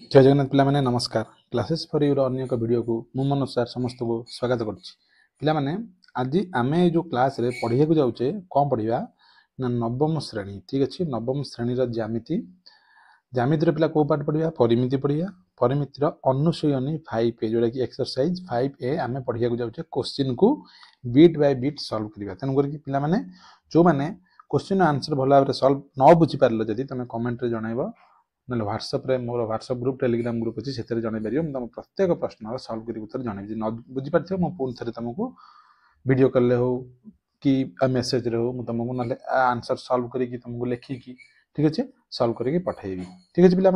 जय जगन्नाथ पिलामाने नमस्कार। Classes for you अन्य एक वीडियो को मु मनोज सर समस्त को स्वागत करुच्ची। पिलामाने आज आमे जो क्लास रे पढ़िया को जाउचे कौन पढ़िया ना नवम श्रेणी। ठीक अच्छे नवम श्रेणी रा ज्यामिति ज्यामिति रे पिला को पाठ पढ़िया परिमिति पढ़िया परिमितिर अनुसयनी 5A जोड़ा कि एक्सरसाइज 5A आमे पढ़िया को जाउचे क्वेश्चन को बीट बाय बीट सॉल्व करिया। तन करके पिलामाने जो माने क्वेश्चन आंसर भला भाबरे सॉल्व न बुझी पारलो जदी तमे कमेंट रे जणाइबो ना व्हाट्सएप रे मोर व्हाट्सएप ग्रुप टेलीग्राम ग्रुप अच्छी से जन पार तुम प्रत्येक प्रश्न सल्व कर उत्तर जन न बुझी पार्थ मुझे पुणी थे तुमको वीडियो कॉल हो कि मेसेज रे हो तुमको ना आंसर सल्व करके तुमको लिखिकी ठीक अच्छे सल्व करके पठेबी। ठीक अच्छे पिला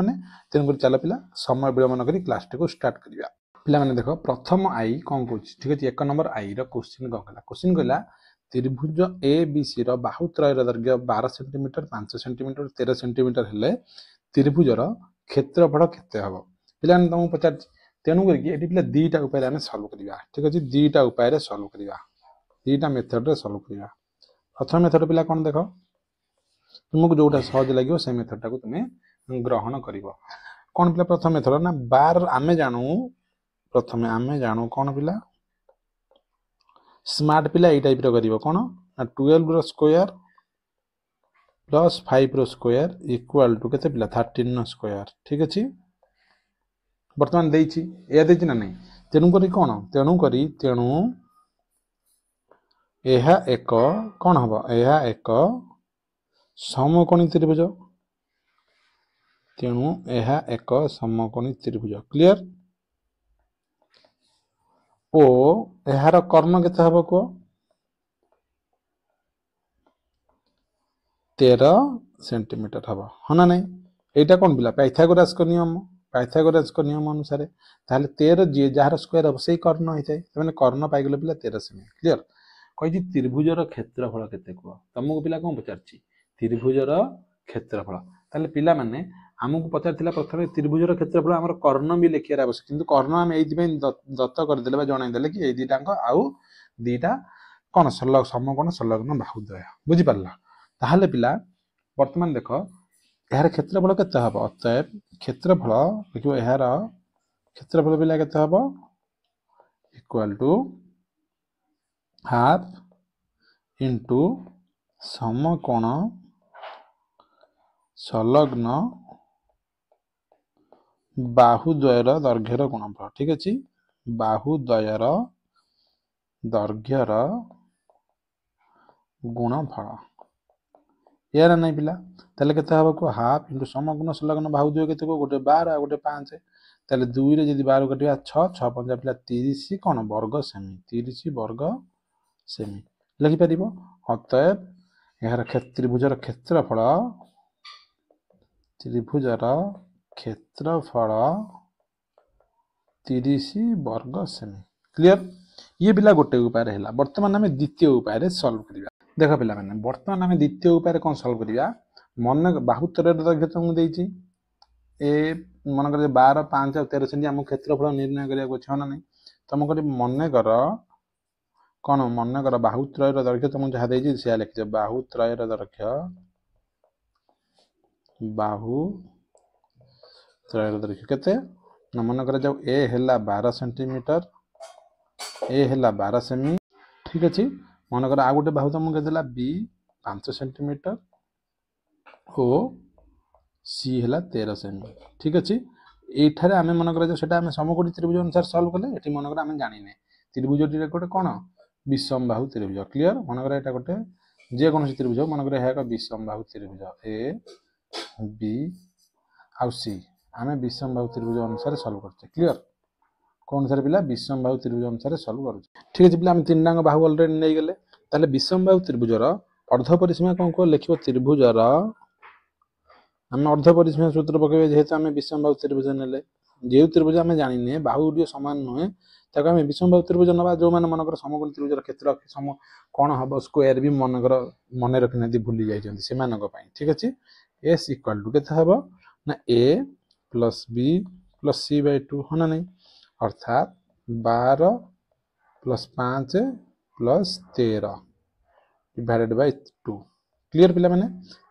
तेणुक चल पिला समय विलंब नक क्लास टी स्टार्ट करवा। पिला देख प्रथम आई कौन कह ठीक अच्छे 1 नंबर आई क्वेश्चन कौन कहला क्वेश्चन कहला त्रिभुज ए बी सी बाहुत्रय दैर्घ्य 12 सेंटीमीटर 5 सेंटीमीटर 13 सेंटीमीटर हेले त्रिभुजर क्षेत्रफल केते हम पे तुमको पचार तेणुक पिला दीटा उपाय आम सल्व करवा। ठीक अच्छे दीटा उपाय सल्व करवा दीटा मेथड सल्व करवा। प्रथम मेथड पिला कौन देख तुमको जोटा सहज लगे से मेथड टाक तुम्हें ग्रहण कर कौन पिला प्रथम मेथड ना 12 आम जानू प्रथम आम जानू कौन पिला स्मार्ट पिला यही टाइप कर कौन ना 12 स्क्वायर प्लस 5 रो स्क्वायर इक्वाल टू केते पिला 13 नो स्क्वायर। ठीक अच्छे बर्तमान देइछि या देइछि ना नहीं तेणु करी कौन तेणु यह एक कौन हम यह एक समकोणी त्रिभुज तेणु यह एक समकोणी त्रिभुज क्लियर ओ यार कर्ण केते हम को 13 सेंटीमीटर हम हाँ ना नहीं यहाँ कौन पिला पाइथागोरस का नियम अनुसार ताहले 13 जी जार स्क्वायर हम से कर्ण होता है कर्ण पाइगले पिला 13 सेमी क्लियर कही त्रिभुजर क्षेत्रफल केते कह तुमको पिला कौन पचार त्रिभुजर क्षेत्रफल ताहले पिला माने आमको पचार प्रथम त्रिभुजर क्षेत्रफल आम कर्ण भी लिखार आवश्यक किंतु कर्ण आम ये दत्त करदे जनईदे कि दीटा आउ दीटा कौन समकोण संलग्न बाहुद्वय बुझीपार ताहले पिला वर्तमान देख यार क्षेत्रफल केते हम अतएव क्षेत्रफल देखो यार क्षेत्रफल पिला केते हम इक्वल टू हाफ इंटू समकोण संलग्न बाहुद्वयर दैर्घ्यर गुणनफल। ठीक अच्छे बाहुद्वयर दैर्घ्यर गुणनफल यार नहीं पिला ताले केते हबो को हाफ इंटू समकोण संलग्न बाहुद्वय केते को गोटे 12 गोटे 5 ताले 2 रे जदी 12 कटिया 6 6 5 पिला 30 कौन वर्ग सेमी 30 वर्ग सेमी लिखि परिबो। अतएव यार त्रिभुजर क्षेत्रफल 30 वर्ग सेमी क्लियर ये पिला गोटे उपाय है। बर्तमान आम द्वितीय उपाय सल्व करवा। देख पिला बर्तमान आम द्वितीय उपाय कौन सल्व करवा मन बाहुतर दैर्घ्य तुमको देती ए मन कर 12 5 और 13 सेमी आम क्षेत्रफल निर्णय करना ना नहीं तुम कर मनकर कौन मनकर बाहुत्रय दैर्घ्य तुमको जहाँ देती से लिखिद बाहुत्रय दैर्घ्य बाहुत्रय दैर्घ्य केते ना मन कर जाओ ए है 12 सेंटीमीटर ए है 12 सेमी। ठीक अच्छे मनकर आ गोटे बाहु तुमको देला बी 5 सेंटीमीटर ओ सी है 13 सेमी। ठीक अच्छे ये आम मनकर जो समकोणी त्रिभुज अनुसार सल्व कले ये मनकर आम जाने त्रिभुज गोटे कौन विषम बाहु त्रिभुज क्लियर मनकर यहाँ गोटे जेको त्रिभुज मनकर यह एक विषम बाहु त्रिभुज ए बी आउ सी आम विषम बाहु त्रिभुज अनुसार सल्व करते क्लियर कौन अनुसार पिला विषम बाहु त्रिभुज अनुसार सल्व कर। ठीक अच्छे पिला 3 टांग बाहु अलरेडी नहीं गले ताले विषम बाहु त्रिभुजर अर्ध परिसीमा कौन कह लिख त्रिभुजर आम अर्ध परिसीमा सूत्र पकेबे जेहेतु आम विषम बाहु त्रिभुज नेले जो त्रिभुज आम जाने बाहु सामान नुहे ताको आम विषम बाहु त्रिभुज नवा जो मैंने मनकर समकोण त्रिभुजर क्षेत्र सम कौन हम स्क्वायर भी मनकर मन रखी भूली जाइए से। ठीक अच्छे एस इक्वाल टू केते हम ना ए प्लस बी प्लस सी बाय 2 है ना नहीं अर्थात 12 plus 5 plus 13 divided by 2 clear पिला माने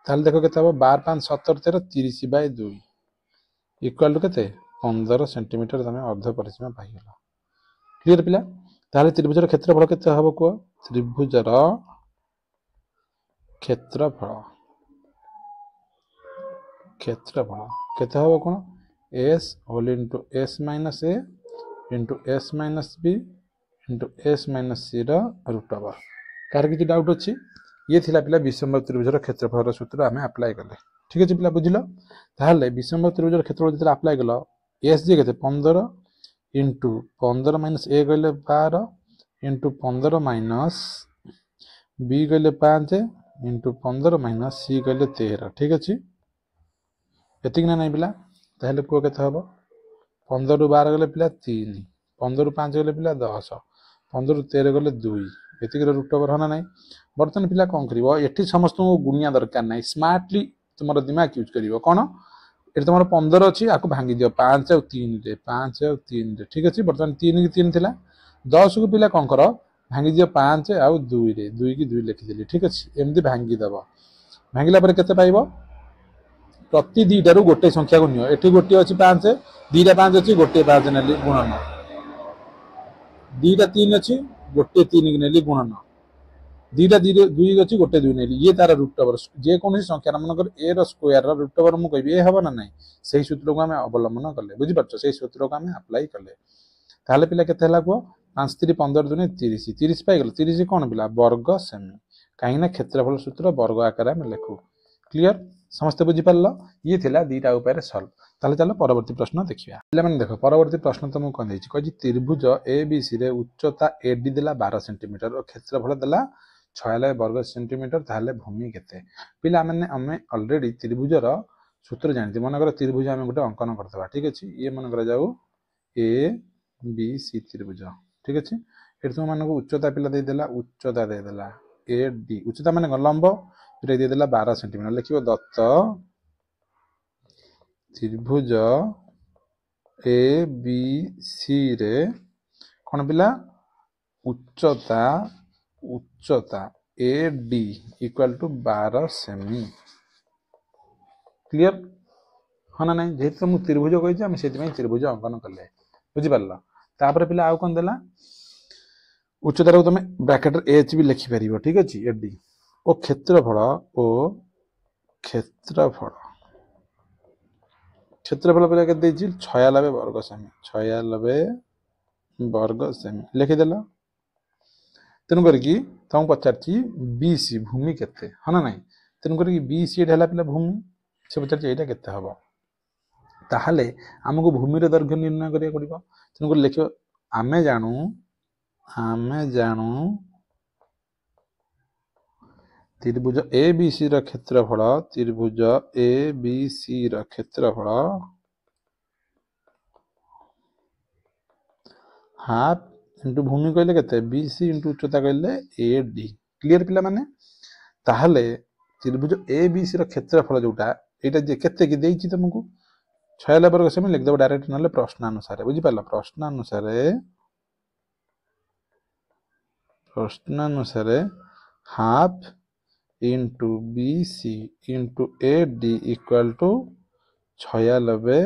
ताल देखो केते हम 12 5 17 13 30 बाय 2 इक्वाल टू केते 15 सेंटीमीटर तुम अर्ध परिसीमा पाइगल। क्लियर पिला ताहले त्रिभुजर क्षेत्रफल केते हबो को त्रिभुजर क्षेत्रफल क्षेत्रफल केते हबो कोन s whole into s minus a into s minus b into s minus c रो रूट ओवर। कार किछि डाउट अछि ये थिला पिला विषम त्रिभुजर क्षेत्रफल सूत्र आमे अप्लाई करले। ठीक अछि पिला बुझिलो ताहले विषम त्रिभुजर क्षेत्रफल जते अप्लाई कलो s जे केते 15 इनटू 15 माइनस a गले 12 इनटू 15 माइनस b गले 5 इनटू 15 माइनस c गले 13। ठीक अछि एतिक ना नहीं पिला ताहले को केते हबो 15 रु 12 गले पिला 3 15 रु 5 गले पिला 10 15 रु 13 गले 2 एतिक रूट ओवर होना नहीं। बर्तन पिला कोन करिवो एठी समस्त गुनिया दरकार नहीं स्मार्टली तुमरो दिमाग यूज करिवो कोन एठी तुमरो 15 अछि आको भांगी दियो 5 और 3 रे 5 और 3 रे। ठीक अछि बर्तन 3 की 3 थिला 10 को पिला कोन करो भांगी दियो 5 और 2 रे 2 की 2 लिखि देली। ठीक अछि एमदी भांगी दबो भांगिला पर केते पाइबो प्रति दीटारू गोटे संख्या को नियो एठी गोटे अछि 5 दीटा 5 अछि गोटे 5 नेली गुणन दीटा 3 अछि गोटे 3 की नेली गुणन दीटा 2 अछि गोटे 2 नेली ये तार रूट ओवर जे कोन संख्या मन कर a रो स्क्वायर रो रूट ओवर मु कहबी ए हबो ना नहीं सही सूत्र को हमें अवलंबन करले बुझि परछो सही सूत्र को हमें अप्लाई करले ताले पिला केते हला को 5 3 15 दुने 30 30 पाइ गेल 30 कोन पिला वर्ग सेमी काहे ना क्षेत्रफल सूत्र वर्ग आकार में लिखु। क्लियर समस्त बुझी पारलो ये थिला दीटा उपाय सॉल्व ताले चलो परवर्ती प्रश्न देखिया पिला माने देखो परवर्ती प्रश्न तुमको कोन देछि कहजी त्रिभुज ABC रे उच्चता AD देला 12 सेंटीमीटर और क्षेत्रफल देला 96 वर्ग सेंटीमीटर ताले भूमि केते पिला माने हमें ऑलरेडी त्रिभुजर सूत्र जानती मन कर त्रिभुज हमें गोटे अंकन करतबा। ठीक अछि ये मन कर जाऊ ABC त्रिभुज। ठीक अछि एठी तुम मानको उच्चता पिला दे देला उच्चता दे देला AD उच्चता माने लंब दे देला 12 सेंटीमीटर लिखिबो दत्त त्रिभुज ABC रे कोन पिला उच्चता उच्चता AD equal to 12 cm. Clear हना नहीं जेहेतु मु त्रिभुज कहि हम सेति में त्रिभुज अंकन करले बुझि पारला तापर पिला आउ कोन देला उच्चता रो तुम ब्रैकेट h भी लिखि परिबो। ठीक अछि AD ओ क्षेत्रफल क्षेत्रफल पिला के देछि 96 वर्ग सेमी 96 वर्ग सेमी लिखि देला तेनु करकी तुम पचारची BC भूमि केते हना नहीं तेनु करकी BC ढला पिला भूमि से पचारची एटा केते हबो ताहले हमको भूमि रो दैर्घ्य निर्णय करिया पड़िबो तेनु कर लिखियो आमे जानू त्रिभुज ABC रो क्षेत्रफल त्रिभुज ABC रो क्षेत्रफल हाफ इंटू भूमि कहले केते BC इंटू उच्चता कहले AD। क्लियर पिला माने ताहले त्रिभुज ABC रो क्षेत्रफल जोटा एटा जे केते की देछि तुमको 96 वर्ग सेमी लिख देबो डायरेक्ट नले प्रश्न अनुसार बुझि पाला प्रश्न अनुसार half into BC into AD equal to 96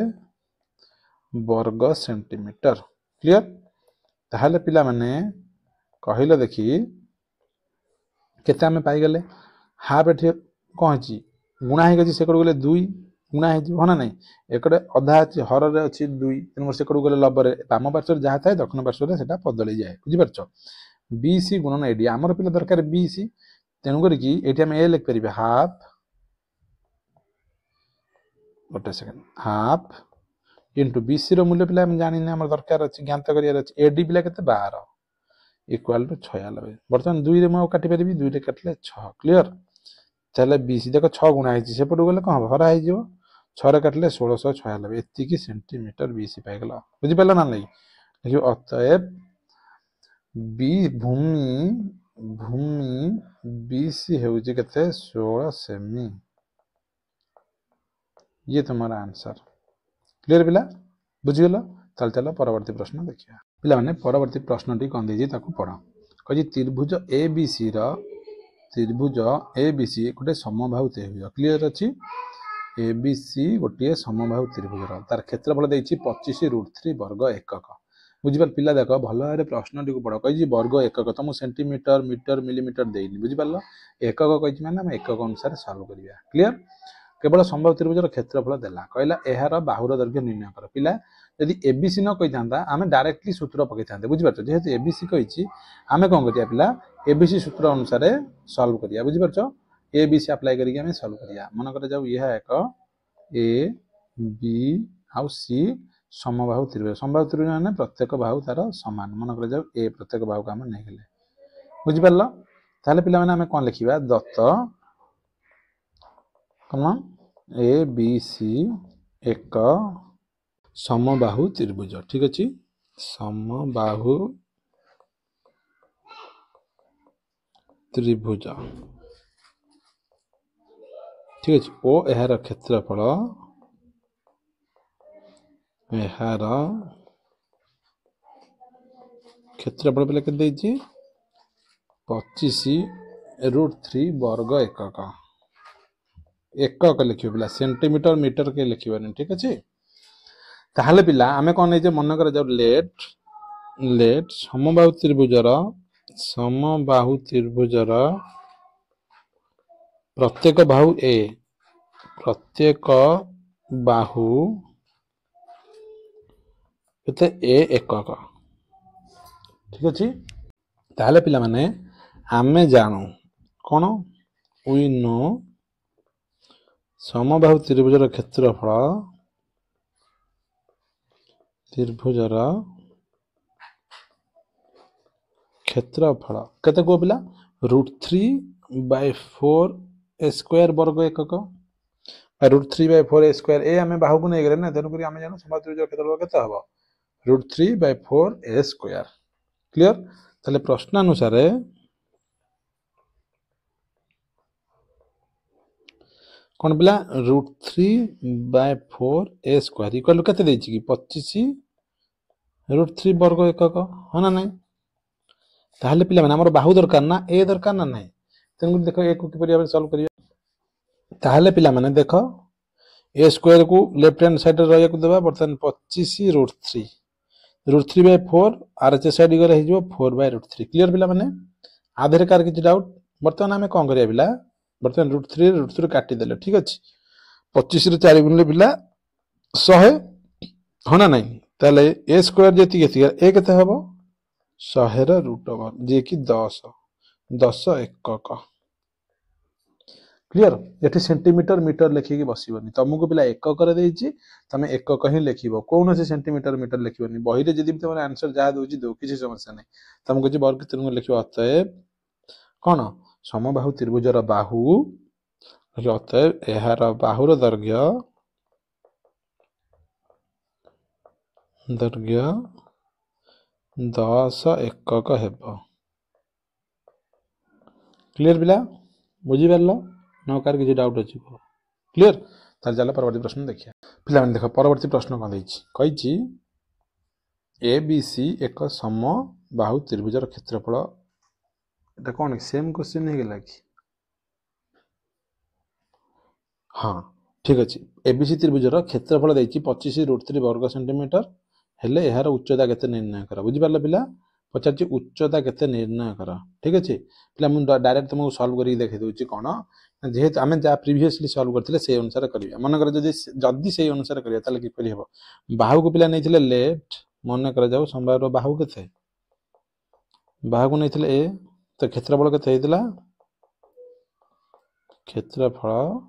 वर्ग सेंटीमीटर। क्लियर ताहले पिला माने कहिला देखी केते हमें पाई गले हाफ एठी कोन छी गुणा हे गछि सेकड़ गले 2 गुणा हे जी होना नहीं एकड़े अधा अछि हर रे अछि 2 तेन सेकड़ गले लबरे बाम पार्श्व जहा थाए दक्षिण पार्श्व रे सेटा बदली जाय बुझि परछो BC गुणन AD हमर पिला दरकार BC तेनु करी कि एठी हम ए लिख परिबे हाफ गोटे सेकंड हाफ इंटू BC रो मूल्य पिला हम जानि ने हमर दरकार अछि ज्ञात करिया अछि AD पिला केते 12 इक्वल टू 96 बर्तन 2 रे म काटि परिबी 2 रे काटले 6। क्लियर चले BC देखो 6 गुणा है से पटु गले कहां हरा है जो 6 रे काटले 1696 एति की सेंटीमीटर BC पाइ गला बुझि पाला ना नहीं देखियो अतएव भूमि BC हेउजे केते 16 सेमी ये तुम्हारा आंसर। क्लियर पिला बुझि गेलो चलो परवर्ती प्रश्न देखिया पिला माने परवर्ती प्रश्नटी कोन देजी ताकू पढो कहि त्रिभुज ABC गोटे समबाहु त्रिभुज। क्लियर अछि ए बी सी गोटे समबाहु त्रिभुजर तार क्षेत्रफल देछि 25√3 वर्ग एकक बुझिपार पिला देख भल भाव प्रश्न टी पढ़ कही वर्ग एकक तुम सेंटीमीटर मीटर मिलीमीटर देनी बुझिपार एकक कही मैंने एकक अनुसार सल्व करिया क्लियर केवल समबाहु त्रिभुजर क्षेत्रफल देला कहला एहार बाहुर दैर्घ्य निर्णय कर पिला यदि एबीसी न कही था आम डायरेक्टली सूत्र पकई था बुझिपार जेहेतु एबीसी कही आम कौन करिया पिला एबीसी सूत्र अनुसार सल्व करिया बुझिपार एबीसी अप्लाई करके सल्व करिया मन कर जाऊ यह एक ए बी आउ सी समबाहु त्रिभुज समबाहु त्रिभुज माने प्रत्येक बाहु तार समान मन कर जाऊ ए प्रत्येक बाहु को आम नहीं गले बुझिपार ताले पिला माने आम कौन लिखिबा दत्त कौन ए बी सी एक समबाहु त्रिभुज ठीक अच्छे समबाहु त्रिभुज ठीक अच्छे ओ एहार क्षेत्रफल पे के 25√3 वर्ग एकक एकक लिखियो पिला सेंटीमीटर मीटर के लिखिबानी ठीक अच्छे ताहले पिला आमे कौन नहीं मन कर जाऊ लेट समबाहु त्रिभुजर प्रत्येक बाहु केते ए एकक ठीक अच्छे ताहले पिला माने आमे जानू कौन वी नो समबाहु त्रिभुजर क्षेत्रफल केते को पिला √3/4 स्क्वायर वर्ग एकक √3/4 स्क्वायर ए आमे बाहु को नहीं गले ना तेनु करी आमे जानो समबाहु त्रिभुजर क्षेत्रफल केते हबो √3/4 स्क्वायर क्लियर ताले प्रश्न अनुसार कौन पिला √3/4 स्क्वायर इक्वल केते देछि कि 25√3 वर्ग एकक है ना नहीं ताहले पिला माने हमर बाहु दरकार ना ए दरकार ना नहीं तेनु देख ए को किपरि भाबे सॉल्व करिया ताहले पिला माने देख ए स्क्वायर को लेफ्ट हैंड साइड रे रहया को देबा बर्तन 25√3 आरएचएस साइड गले हे जो 4/√3 क्लियर पिला माने आधार कार किछ डाउट बर्तन हमें कोन करिया पिला बर्तन √3 काटी देले ठीक अछि 25 रे 4 गुणले पिला 100 होना नहीं ताले ए स्क्वायर जेति केति ए केते हबो 100 रो रूट ओवर जे कि 10 एकक क्लियर ये सेंटीमीटर मीटर लिखिकी बसबनी तुमको पिला एकक तुम एकक ही लिख कौन से सेंटीमीटर मीटर लिखनी बही में जब तुम आंसर जहाँ दूसरी दो किसी समस्या नहीं तुमको जी वर्ग तीन लिख अतएव कौन समबाहु त्रिभुजर बाहु अतएव यार बाहुर दैर्घ्य 10 एकक हेब क्लियर पिला बुझीपार नकार किसी डाउट अच्छी क्लियर तार चल परवर्ती प्रश्न देखिए पिला देख परवर्ती प्रश्न कौन कही ए बी सी एक समबाहु त्रिभुजर क्षेत्रफल एटा कौन सेम क्वेश्चन हो गला कि हाँ ठीक अच्छे एबीसी त्रिभुजर क्षेत्रफल 25√3 वर्ग सेंटीमीटर हेले यार उच्चता केते निर्णय कर बुझीपार पिला पचार उच्चता केते निर्णय कर ठीक अच्छे पिला मुझे डायरेक्ट तुमको सॉल्व करके देखा दूसरी कौन जेहेतु आम जहाँ प्रीवियसली सॉल्व करते से अनुसार करिया मनकर जदि से अनुसार करिया ताले किपरि हेबो बाहु को पिला नहीं लेफ्ट मन कर जाऊ समबाहुर बाहु केते बाहु को नहीं ए तो क्षेत्रफल केते हेतिला क्षेत्रफल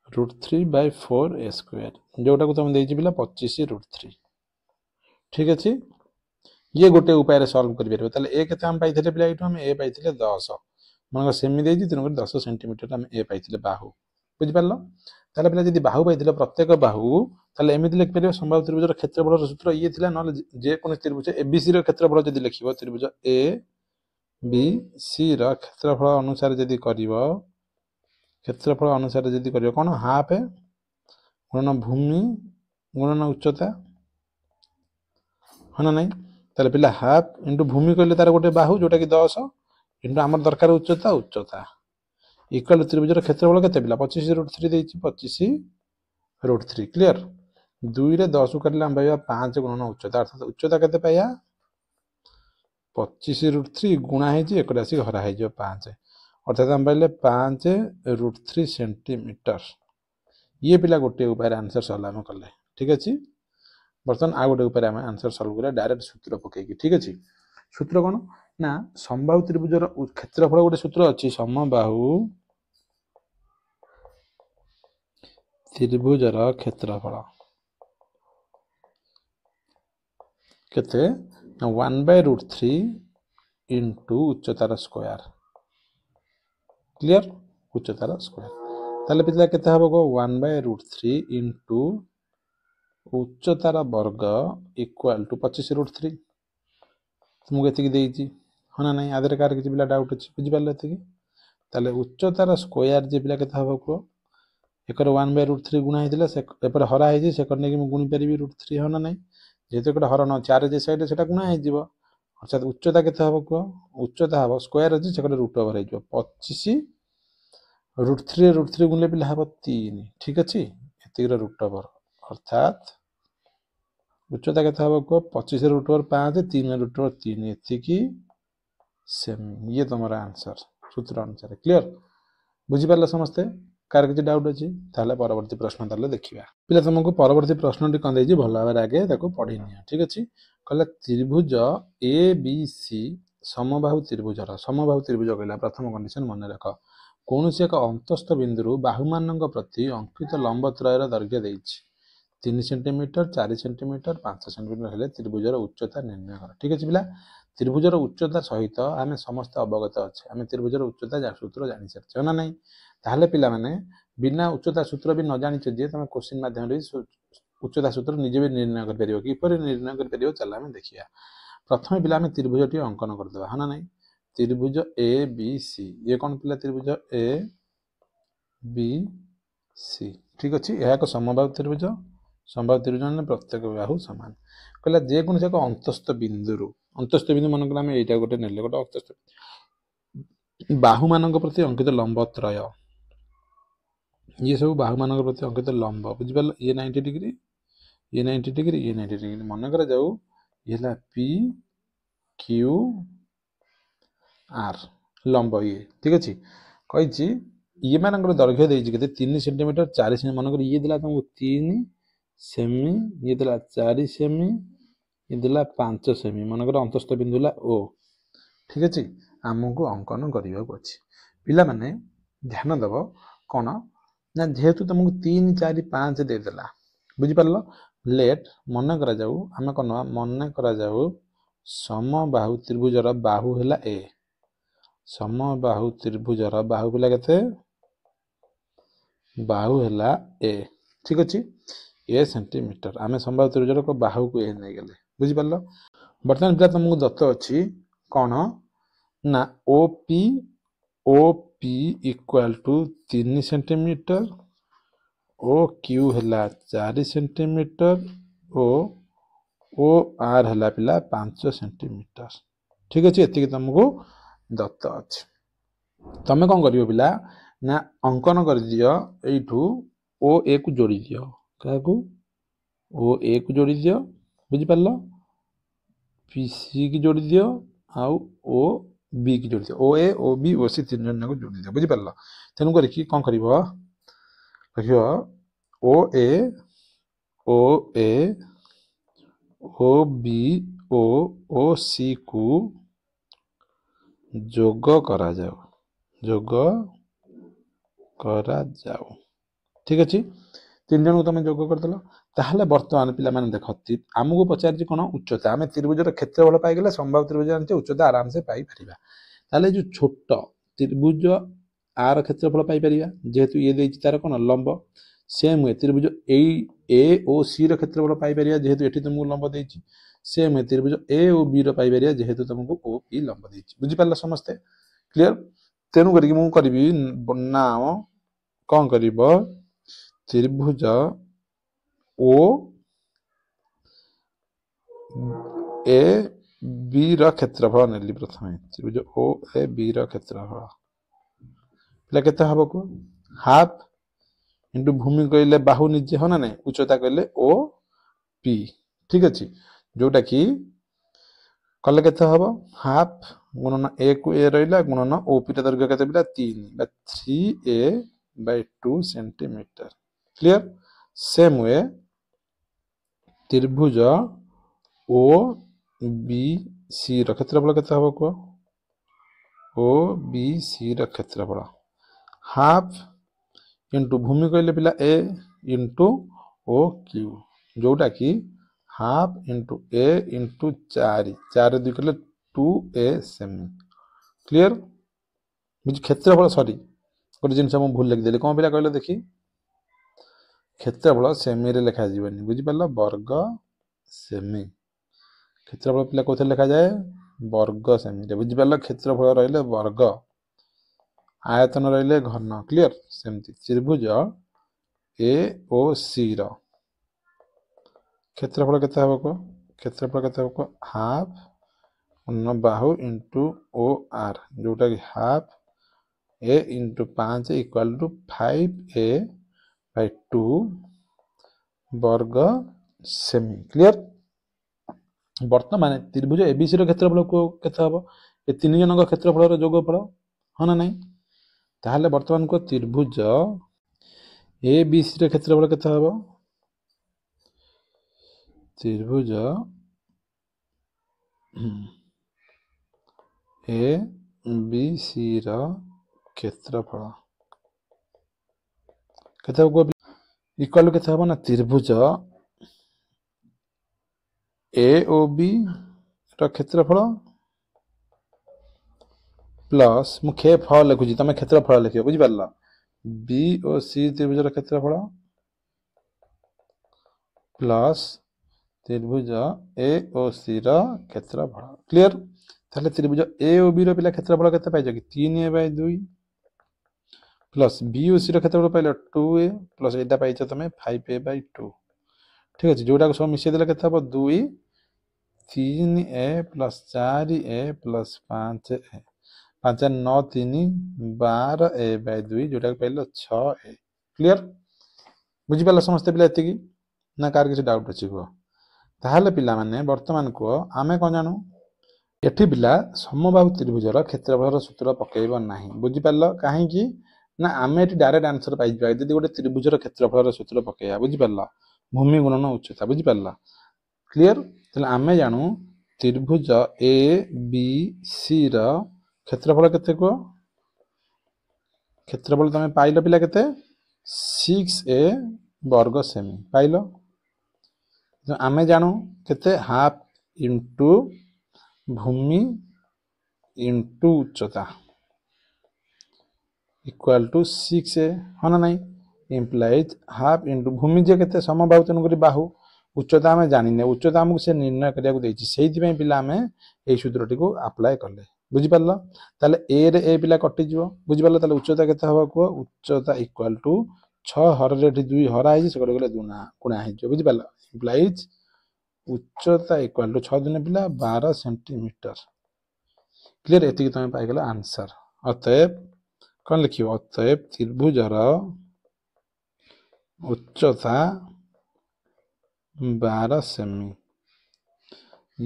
√3/4 स्क्वायर जोटा को तुम देछि पिला 25√3 ठीक अच्छे ये गोटे उपाय सॉल्व कर पारे ताले ए केते हम पाइथिले पिला एठो हम ए पाइथिले 10 मन सेमी देछि तेनु 10 सेंटीमीटर हम ए पाइथिले बाहु बुझि पारलो ताले पिला जदी बाहु पाइथिले प्रत्येक बाहु ताले एमिति लिख परियो समबाहु त्रिभुजर क्षेत्रफल सूत्र ये थिला न जे कोन त्रिभुज एबीसी रो क्षेत्रफल जदी लिखिबो त्रिभुज ए बी सी रो क्षेत्रफल अनुसार जदी करिवो क्षेत्रफल अनुसार जदी करिवो कोन हाफ गुणन भूमि गुणन उच्चता है नहीं ताले पिला हाफ इंटू भूमि कहले तार गोटे बाहु जोटा कि 10 इंटू आमर दरकार उच्चता इक्वल त्रिभुजर क्षेत्रफल केते पिला 25√3 देछि 25√3 क्लियर 2 रे 10 को काटिले हम पाइबा 5 गुणन उच्चता अर्थात उच्चता केते पाइया 25√3 गुणा हेछि एकटा आसी हरा हे जो 5 अर्थात हम पाइले 5√3 सेंटीमीटर ये पिला गोटे उपाय आंसर सॉल्व हम करले ठीक अछि बर्तन आ गोटे उपाय हम आंसर सॉल्व करा डायरेक्ट सूत्र पके ठीक अछि सूत्र कोन ना समबाहु त्रिभुजर क्षेत्रफल गोटे सूत्र अछि समबाहु त्रिभुजर क्षेत्रफल केते 1/√3 इंटू उच्चतार स्क्वायर क्लियर उच्चतार स्क्वायर ताले पिछला केते हबो गो 1/√3 इंटू उच्चतार वर्ग इक्वल टू 25√3 तुमको एतिकी देइची हना नहीं आधे कार किछि पिला डाउट अछि बुझि पाले एतिकी ताले उच्चतार स्क्वायर जे पिला केते हबो को एकर 1/√3 गुणा हेतिला से एपर हरा हेछि से करने कि मु गुणी परिबी √3 हना नहीं जेते एकर हरा न 4 जे साइड सेटा गुणा हे जिवो अर्थात उच्चता केते हबो को उच्चता हबो स्क्वायर अछि से रूट ओवर हे जिवो 25√3 गुणले पिला हबो 3 ठीक अछि एतिकर रूट ओवर अर्थात उच्चता केते हबो को 25√5 3√3 एतिकी सेम ये तुम्हारा आंसर सूत्र अनुसार क्लियर बुझि पारला समस्ते कार किछि डाउट अछि ताले परवर्ती प्रश्न ताले देखिबा पिला तुमको परवर्ती प्रश्नटी कोन देछि भल भाबरे आगे ताको पढि निया ठीक अछि कहला त्रिभुज ए बी सी समबाहु त्रिभुज कहला प्रथम कंडीशन मन रख कोनोसी एक अंतस्थ बिंदु बाहुमानक प्रति अंकित लंब त्रयर दैर्घ्य देछि 3 सेंटीमीटर 4 सेंटीमीटर 5 सेंटीमीटर हेले त्रिभुजर उच्चता निर्णय कर ठीक अछि पिला त्रिभुजर उच्चता सहित आमे समस्त अवगत अछि आमे त्रिभुजर उच्चता सूत्र जानि सकछ ना नहीं ताहले पिला माने बिना उच्चता सूत्र भी न जानि छ जे तमे क्वेश्चन माध्यम रे उच्चता सूत्र निजे भी निर्णय कर परियो कि पर निर्णय कर परियो चला हम देखिया प्रथम पिला में त्रिभुजटी अंकन कर देबा हना नहीं त्रिभुज ए बी सी ये कोन पिला त्रिभुज ए बी सी ठीक अछि एहा को समबाहु त्रिभुज ने प्रत्येक बाहु समान कहला जे कोन से अंतस्थ बिंदु मन कला में एटा गोटे नेले गोटे अंतस्थ बाहु मानक प्रति अंकित लंब त्रय ये सब बाहु मानक प्रति अंकित लंब बुझ पाल ये 90 डिग्री ये 90 डिग्री ये 90 डिग्री मन कर जाऊ ये पी क्यू आर लंब ये ठीक अछि कहिछि ये मानकर दैर्घ्य देछि केते 3 सेंटीमीटर 4 सेंटीमीटर मन कर ये दिला तुमको 3 सेमी ये दिला 4 सेमी ये दिला 5 सेमी मन कर अंतस्थ बिंदु ला ओ ठीक अछि हमको अंकन करियो अछि पिला माने ध्यान देबो कोन ना जेहेतु तुमको 3 4 5 दे देला बुझि पारलो लेट मन करा जाऊ हमें कोन मन करा जाऊ समबाहु त्रिभुजर बाहु हैला ए समबाहु त्रिभुजर बाहु पिला केते बाहु हैला ए ठीक अछि ए सेंटीमीटर आमे समबाहु त्रिभुजर को बाहु को ए नै गेले बुझि पारलो वर्तमान पिला तुमको दत्त अछि कोन ना OP equal to 3 centimetre O Q हैला 4 सेंटीमीटर ओ आर हैला पिला 5 सेंटीमीटर ठीक अछि एति तुमको दत्त अछि तमे कोन करियो पिला ना अंकन कर दियो एठू ओ ए को जोड़ी दियो काकू ओ ए को जोड़ी दियो बुझि पारलो पी सी की जोड़ी दियो आउ ओ बी की जोड़ी दियो ओ ए ओ बी ओ सी तीन जन को जोड़ी दियो बुझि पारलो तेनु करी की कोन करिवो देखियो ओ ए ओ बी ओ सी को जोग करा जाओ ठीक अछि तीन जन को तुम जोग कर देलो ताहले वर्तमान पिला माने देखति हमको पचार कोन उच्चता आमे त्रिभुजर क्षेत्रफल पाई गेले समबाहु त्रिभुज जानते उच्चता आराम से पाई परिबा ताले जो छोट त्रिभुज आर क्षेत्रफल पाई परिबा जेहेतु ये देछि तार कोन लंब सेम वे त्रिभुज ए ओ सी र क्षेत्रफल पाई परिबा जेहेतु एठी तुमको लंब देछि सेम वे त्रिभुज ए ओ बी र पाई परिबा जेहेतु तुमको ओ पी लंब देछि बुझि पारला समस्ते क्लियर तेनु करी मु करबी नाउ कोन करिवो त्रिभुज ओ ए बी र क्षेत्रफल नेली प्रथमे त्रिभुज ओ ए बी र क्षेत्रफल ପିଲା କେତେ ହବ କୁହ ହାଫ इंटू भूमि कहले बाहु निजे हाँ ना नहीं उच्चता कहले ओ पी ठीक अच्छे जोटा कि कले केते हम हाफ गुणन ए को ए रहा गुणन ओ पी दैर्घ्य के 3a/2 centimetre clear same way त्रिभुज ओ बी सी क्षेत्रफल केते हम कह ओ बी सी क्षेत्रफल हाफ इंटू भूमि कहले पिला ए इंटू ओ क्यू जोटा कि हाफ इंटू ए इंटू 4 2 कहले 2a सेमी क्लियर बुझ क्षेत्रफल सॉरी गोटे जिन भूल लिखिदेली कौन पिला कहले देखी क्षेत्रफल सेमी रे लिखा जीवनी बुझी पारल वर्ग सेमी क्षेत्रफल पिला कोथे लिखा जाए वर्ग सेमी रे बुझी पारल क्षेत्रफल रहिले वर्ग आयतन रहिले घन क्लियर सेमती त्रिभुज ए ओ सी रो क्षेत्रफल केते हबो को क्षेत्रफल केते हबो को हाफ बाहु इंटू ओ आर जोटा कि half A into 5 equal to 5a/2 वर्ग सेमी क्लियर वर्तमान त्रिभुज एबीसी रो क्षेत्रफल को केते हबो ए तीन जनक क्षेत्रफल रो जोगफल हाँ ना नहीं ताहले वर्तमान को त्रिभुज एबीसी रो क्षेत्रफल केते हबो त्रिभुज ए बी सी रो क्षेत्रफल केते हबो इक्वल केते हबो ना त्रिभुज ए ओ बी रो क्षेत्रफल प्लस मु क्षेत्रफल लिखुची तमे क्षेत्रफल लिखियो बुझी पारला बी ओ सी त्रिभुज रो क्षेत्रफल प्लस त्रिभुज ए ओ सी रो क्षेत्रफल क्लियर ताले त्रिभुज ए ओ बी रो पिला क्षेत्रफल केते पाइजो कि 3a/2 प्लस बी ओ सी रो क्षेत्रफल पाइलो 2a प्लस एटा पाइजो तमे 5a/2 ठीक अछि जोटा को सब मिसे देले केते हबो 2 3a plus 4a plus 5a 5 9 3 12a/2 जोटा को पाइलो 6a क्लियर बुझी पाला समस्त पिला एति ना कार किसी डाउट अछि को ताहले पिला माने वर्तमान को आमे कोन जानू एठी पिला समबाहु त्रिभुजर क्षेत्रफलर सूत्र पकेइब नाही बुझी पारलो काहे कि ना आमे एठी डायरेक्ट आंसर पाइ जाय यदि गोटे त्रिभुजर क्षेत्रफलर सूत्र पकेया बुझी पारलो भूमि गुणन उच्चता बुझी पारलो क्लियर तले आमे जानू त्रिभुज ए बी सी र क्षेत्रफल केते को क्षेत्रफल तमे पाइलो पिला केते 6a वर्ग सेमी पाइलो तो आमे जानू केते हाफ इंटू भूमि इंटू उच्चता इक्वल टू 6a हाँ ना नहीं इम्प्लाइज हाफ इंटू भूमि जे केते समबाहु तेणुक बाहु उच्चता आम जाने उच्चता आमको से निर्णय करने पिला आम यही सूत्रटी को आप्लाय कले बुझीपार ताले ए रे ए पिला कटिज बुझीपार ताले उच्चता केते हबो को उच्चता इक्वल टू 6 हर रे 2 हरा है से गले गुणा हो बुझीपार इम्प्लाइज उच्चता इक्वल टू 6 दिन पिला 12 सेंटीमीटर क्लियर एति तुम पाइगला आंसर अतएव कौन लिखियो अतएव त्रिभुजर उच्चता 12 सेमी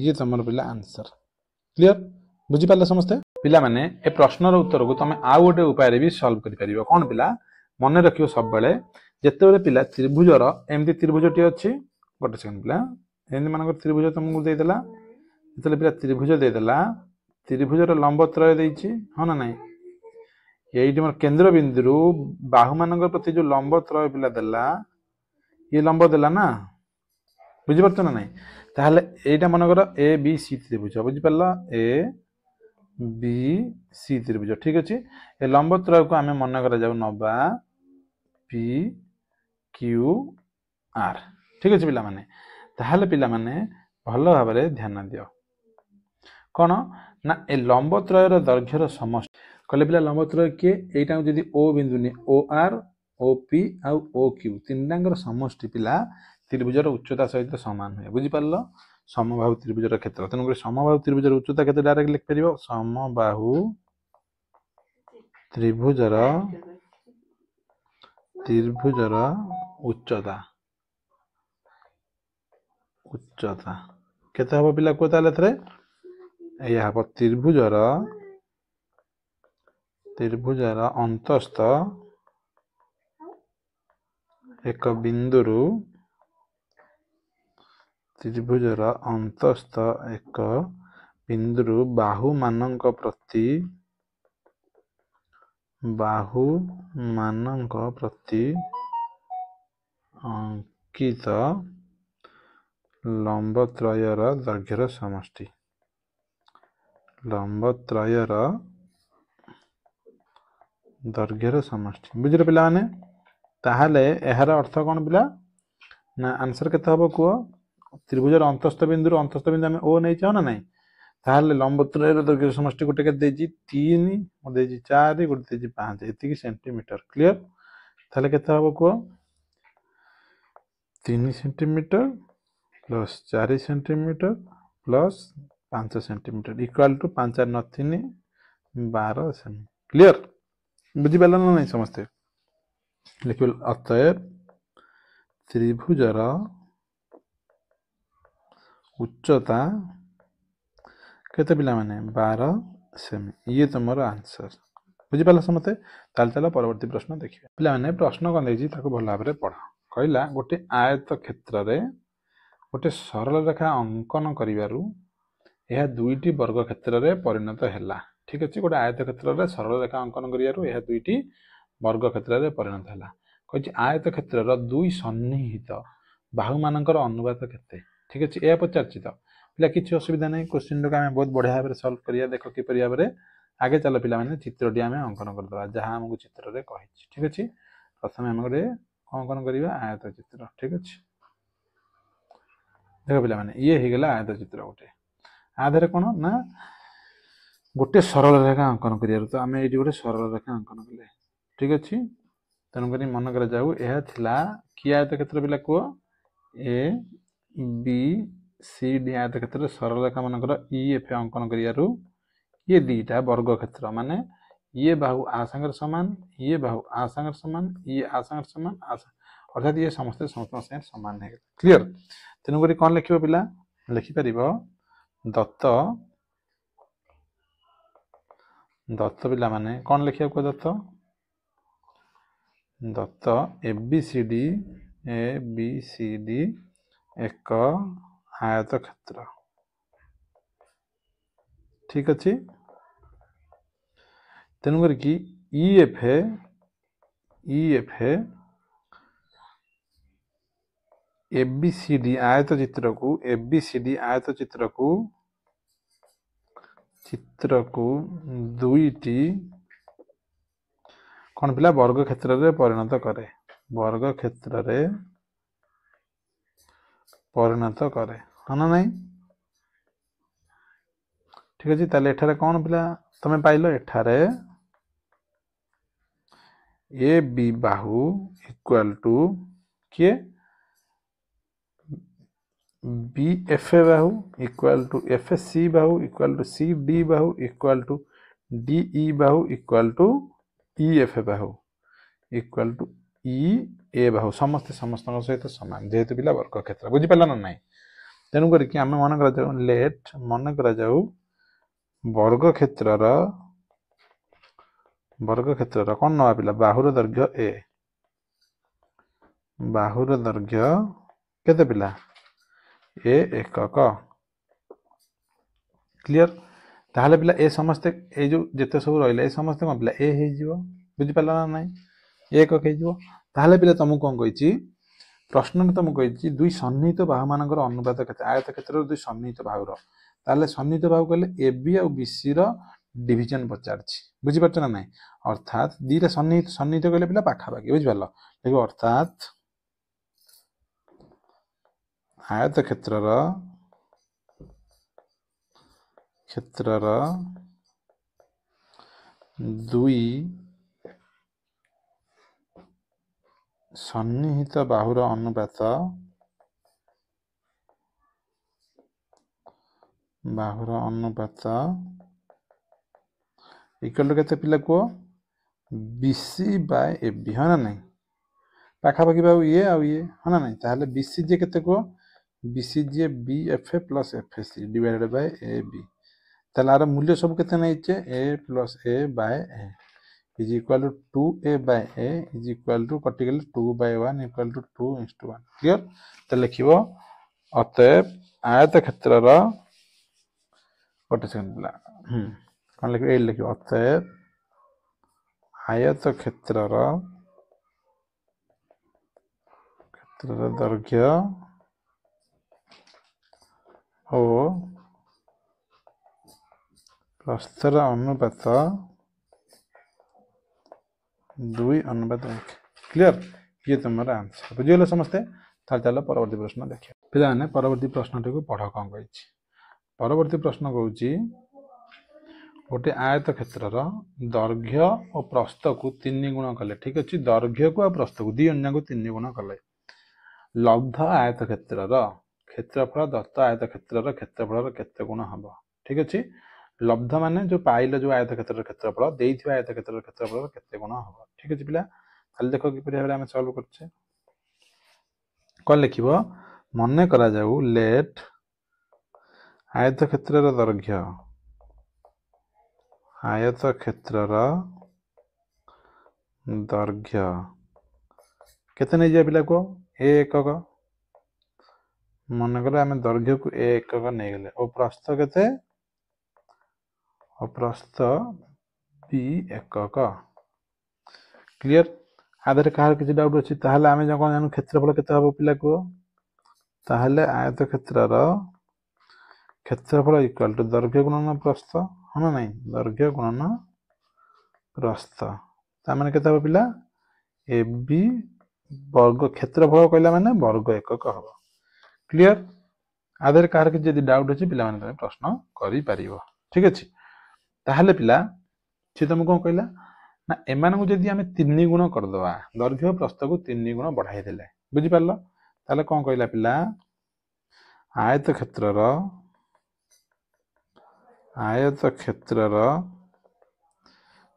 ये तुम पिला आंसर क्लियर बुझीपार समस्ते पिला माने ए प्रश्नर उत्तर को तुम आउ गोटे उपाय भी सॉल्व कर परिबो कौन पिला मन रखियो सब बेले जेते बेले पिला त्रिभुजर एमती त्रिभुजटी अछि गोटे सेकंड पिला एमती मानकर त्रिभुज तुमको दे देला जेते पिला त्रिभुज दे देला त्रिभुजर लंब त्रय देछि हो ना नहीं यही मोर केंद्र बिंदु बाहु मानकर प्रति जो लंब त्रय पिला देला ये लंब देला ना बुझी परछ ना नहीं ताहले एटा मनकर ए बी सी त्रिभुज बुझी परला ए बी सी त्रिभुज ठीक अछि ए लंब त्रय को हमें मन करा जाऊ नबा पी क्यू आर ठीक अछि पिला माने ताहले पिला माने भलो भाबरे ध्यान दियो कोन ना ए लंब त्रयर दैर्घ्यर समष्टि कहले पिला लंब त्रय के एटा जदी ओ बिंदु ने ओ आर ओ पी आ ओ क्यू तीनटांगर समष्टि पिला त्रिभुजर उच्चता सहित समान हुए बुझी पारलो समबाहु त्रिभुजर क्षेत्र तेणुक समबाहु त्रिभुजर उच्चता केते डायरेक्ट लिख परिबो समबाहु त्रिभुजर त्रिभुजर उच्चता उच्चता केते हबो पिला को ताले थरे एया हबो त्रिभुजर अंतस्थ एक बिंदुरु त्रिभुजर अंतस्थ एक बिंदुरु बाहु मानक प्रति अंकित लंबत्रयर दैर्घ्यर समष्टि लंबत्रयर दैर्घ्यर समष्टि बुझिरे पिला माने ताहाले एहार अर्थ कोन पिला ना आंसर केते हबो को त्रिभुजर अंतस्थ बिंदु आमे ओ नै चाहो ना नै ताहाले लंबत्रयर दैर्घ्य समष्टि गोटे के देजी 3 गोटे देजी 4 गोटे देजी 5 एतिकी सेंटीमीटर क्लियर ताहाले केते हबो को 3 centimetre plus 4 centimetre plus 5 centimetre equal to 5 4 9 3 12 cm clear बुझी पाला ना नहीं समझते लिखिल अतएव त्रिभुजर उच्चता केते पिला माने 12 सेमी ये तुमर आंसर बुझी पाला समझते ताल चलो परवर्ती प्रश्न देखिए पिला माने प्रश्न कोन देजी ताको भल भाबरे पढ कहला गोटे आयत क्षेत्र रे गोटे सरल रेखा अंकन करिवारु यह दुईटी वर्ग क्षेत्र रे परिणत हैला ठीक अछि गोटे आयत क्षेत्र रे सरल रेखा अंकन करिवारु यह दुईटी वर्ग क्षेत्र रे परिणत हैला कहछि आयत क्षेत्र रो दुई सन्निहित बाहु मानकर अनुपात केते ठीक अछि ए पचारछि त पिला किछि असुविधा नै क्वेश्चन को हम बहुत बढ़िया भाबरे सॉल्व करिया देखो कि परिया भाबरे आगे चलो पिला माने चित्रटी हम अंकन कर दबा जहां हमको चित्र रे कहिछि ठीक अछि प्रथमे हम गोटे अंकन करिवा आयत चित्र ठीक अछि देखो पिला माने ये हे गेला आयत चित्र गोटे आधरे कोन ना गोटे सरल रेखा अंकन करिया तो आमे एटी गोटे सरल रेखा अंकन कले ठीक अछि तन करी मन कर जाऊ एहा थिला कि आयत क्षेत्र पिला को ए बी सी डी आयत क्षेत्र सरल रेखा मानकर ई एफ अंकन करियारु ये दीटा वर्ग क्षेत्र माने ये बाहु आ संगर समान ये बाहु आ संगर समान ये आ संगर समान अर्थात ये समस्त संगे समान है क्लियर तेनु करी कोन लिखिबो पिला लिखि परिबो दत्त पिला माने कोन लिखिया को दत्त ए बी सी डी एक आयत क्षेत्र ठीक अछि तेनु करी कि E F A B C D आयत चित्र को दुईटी कौन पिला वर्ग क्षेत्र रे परिणत करे हना नहीं ठीक अछि ताले एठारे कौन पिला तमे पाइलो एठारे A B Bahu equal to के B F Bahu equal to F C Bahu equal to C D Bahu equal to D E Bahu equal to E F Bahu equal to ई ए बाहु समस्त सहित समान जेहेतु पिला वर्ग क्षेत्र बुझी पाला ना नहीं तेनु करी कि हम मन करा जाऊ लेट मन करा जाऊ वर्ग क्षेत्र कौन नवा पिला बाहुर दैर्घ्य ए बाहुर दैर्घ्य केते पिला ए एकक क्लियर ताहले पिला ए समस्त ए जो जेते सब रहइला ए समस्त कोन पिला ए हे जिवो बुझी पाला ना नहीं एकक हे जिवो ताहले पिला तुमको कोन कहिछि प्रश्न में तुमको कहिछि दुई सन्निहित बाहु मानकर अनुपात केते आयत क्षेत्र दुई सन्निहित बाहुर ताले सन्निहित बाहु कहले ए बी और बी सी रो डिवीजन पचारछि बुझी परछ ना नहीं अर्थात दीटा सन्निहित कहले पिला पाखा पाखी बुझी पालो देखो अर्थात आयत क्षेत्र दुई सन्निहित बाहुर अनुपात इक्वल टू केते पिला को BC बाय AB हाँ ना नहीं पाखापाखि बाबू ये हाँ ना नहीं ताहले BCJ केते को BCJ BFA plus FAC divided by AB ताहले आर मूल्य सब केते नैचे A plus A by A is equal to 2A by A is equal to कटिकल 2 बाय 1 इक्वल टू 2:1 क्लियर तो लिखिबो अतएव आयत क्षेत्रर गोटे सेकंड पिला कौन लिखिबो ए लिखिबो अतएव आयत क्षेत्रर दैर्घ्य और प्रस्थर अनुपात 2:1 क्लियर ये तुम्हारा आंसर बुझीगल समस्ते चलो परवर्ती प्रश्न देखिए पे परवर्ती प्रश्न टी पढ़ कौन कही परवर्ती प्रश्न कौच गोटे आयत क्षेत्रर दैर्घ्य और प्रस्थ को 3 गुण कले ठीक अच्छे दैर्घ्य को प्रस्थ को दी को 3 गुण कले लब्ध आयत क्षेत्रर क्षेत्रफल दत्त आयत क्षेत्रर क्षेत्रफल केते गुण हम ठीक अच्छे लब्ध माने जो पाइल जो आयत क्षेत्र क्षेत्रफल देइथिबा आयत क्षेत्र क्षेत्रफल केते गुण हम ठीक अच्छे पिला ताले देखो कि भाबरे हम सॉल्व करछे कौन लिखिबो मने करा जाऊ लेट आयत क्षेत्रर दैर्घ्य आयत क्षेत्रर दैर्घ्य केते नै जा पिला को a एकक मन कर आम दैर्घ्य को a एकक नहीं गले और प्रस्थ केते और प्रस्थ b एकक क्लियर आधार कहार किसी डाउट अच्छी ताहले आमे जो कौन जानू क्षेत्रफल केते हबो पिला को ताहले आयत क्षेत्रर क्षेत्रफल इक्वल टू दैर्घ्य गुणन प्रस्थ हाँ नहीं दैर्घ्य गुणन प्रस्थ ता माने केते हबो पिला AB वर्ग क्षेत्रफल कहला माने वर्ग एकक हम क्लियर आधार कहार कि जदि डाउट अच्छी पिला माने प्रश्न करि परिबो ठीक अछि ताहले पिला से तुम कौन कहला ना एमान को जदि आमे 3 गुण कर दवा दैर्घ्य प्रस्थ को 3 गुण बढ़ाई देले बुझि पारलो ताहले कौन कहला पिला आयत क्षेत्रर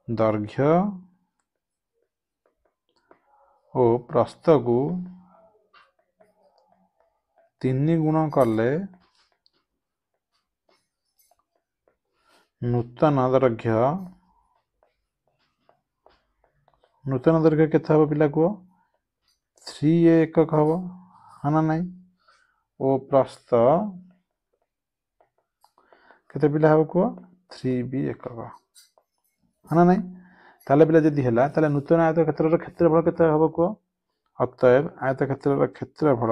दैर्घ्य और प्रस्थ को 3 गुण कले नूतन दैर्घ्य केते हबो पिला को 3A एकक हबो हाँ ना नहीं ओ प्रस्थ केते पिला हबो को 3B एकक हाँ ना नहीं ताले पिला जदि हैला ताले नूतन आयत क्षेत्रर क्षेत्रफल केते हबो को अतएव आयत क्षेत्रर क्षेत्रफल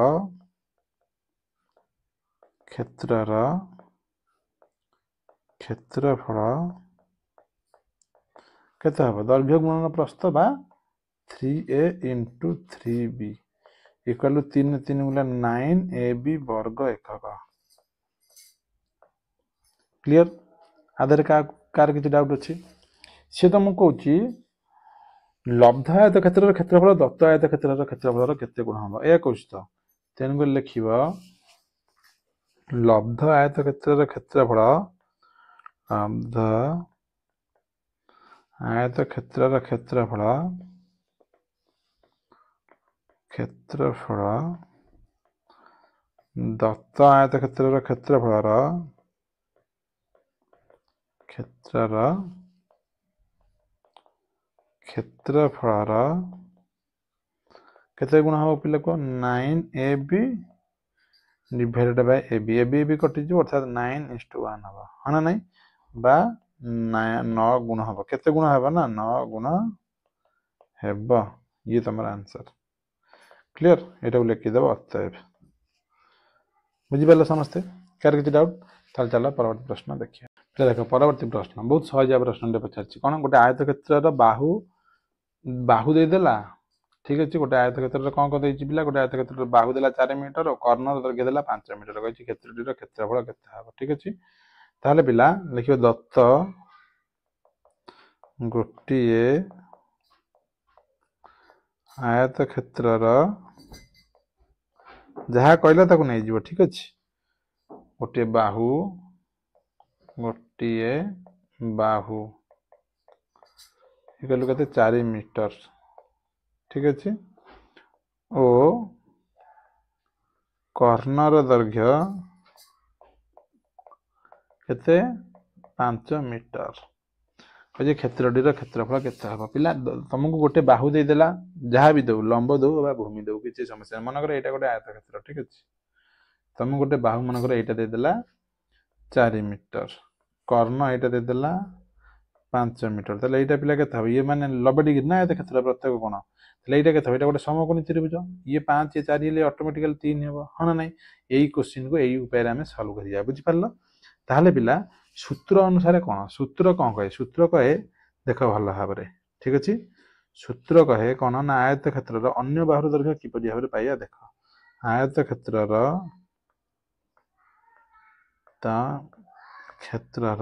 केते हबो दैर्घ्य गुणन प्रस्थ बा 3A into 3B equal to 3 3 गुला 9AB वर्ग एकक क्लियर आधार कार किसी डाउट अच्छी सी तो मुझे कहूँ लब्ध आयत क्षेत्र क्षेत्रफल दत्त आयत क्षेत्र क्षेत्रफल केते गुण हम या कहूँ तो तेणुक लिख लब्ध आयत क्षेत्र क्षेत्रफल लब्ध आयत क्षेत्र क्षेत्रफल दत्त आयत क्षेत्र क्षेत्रफल क्षेत्रफल केते गुण हम पिला को 9AB divided by AB AB कटि जो अर्थात 9:1 हबो हाना नहीं बा 9 गुण हबो केते गुण हबो ना 9 गुण हेबो ये तमरा आंसर क्लियर एटा लिखि देबो अतएव बुझि पाले समझते कार किछि डाउट ताल चला परवर्ती प्रश्न देखिए तो देखो परवर्ती प्रश्न बहुत सहज प्रश्न पचार कौन गोटे आयत क्षेत्र बाहु दे देला ठीक अच्छे गोटे आयत क्षेत्र कौन कौन देछि पिला गोटे आयत क्षेत्र बाहु देला 4 मीटर और कर्णर दैर्घ्य देला 5 मीटर कहि क्षेत्रटीर क्षेत्रफल केते हबो ठीक अछि ताले पिला लिखियो दत्त गोटिए आयत क्षेत्रर जहाँ कहला ताकू नहीं जीवो ठीक अछि गोटे बाहु इक्वल टू केते 4 मीटर ठीक अछि ओ कर्णर दैर्घ्य केते 5 मीटर जे क्षेत्रटी क्षेत्रफल केते हबो पिला तुमको गोटे बाहु दे देला जहाँ भी दो लंब दो बा भूमि दो किसी समस्या मन कर एटा गोटे आयत क्षेत्र ठीक अछि तुम गोटे बाहु मन कर एटा दे देला 4 मीटर कर्ण एटा दे देला 5 मीटर तले एटा पिला केते हबो ये माने 90 डिग्री ना आयत क्षेत्र प्रत्येक कोण तले एटा केते हबो एटा गोटे समकोणी त्रिभुज ये 5 ये 4 ये ऑटोमेटिकली 3 हेबो हना नै एई क्वेश्चन को एई उपाय रे हमें सॉल्व करिया बुझि पारलो ताहले पिला सूत्र अनुसार कौन सूत्र कौन कहे सूत्र कहे देख भल भाव ठीक अच्छे सूत्र कहे कौन ना आयत क्षेत्र अन्य बाहुर दैर्घ्य किपरि भाव पाइया देख आयत क्षेत्र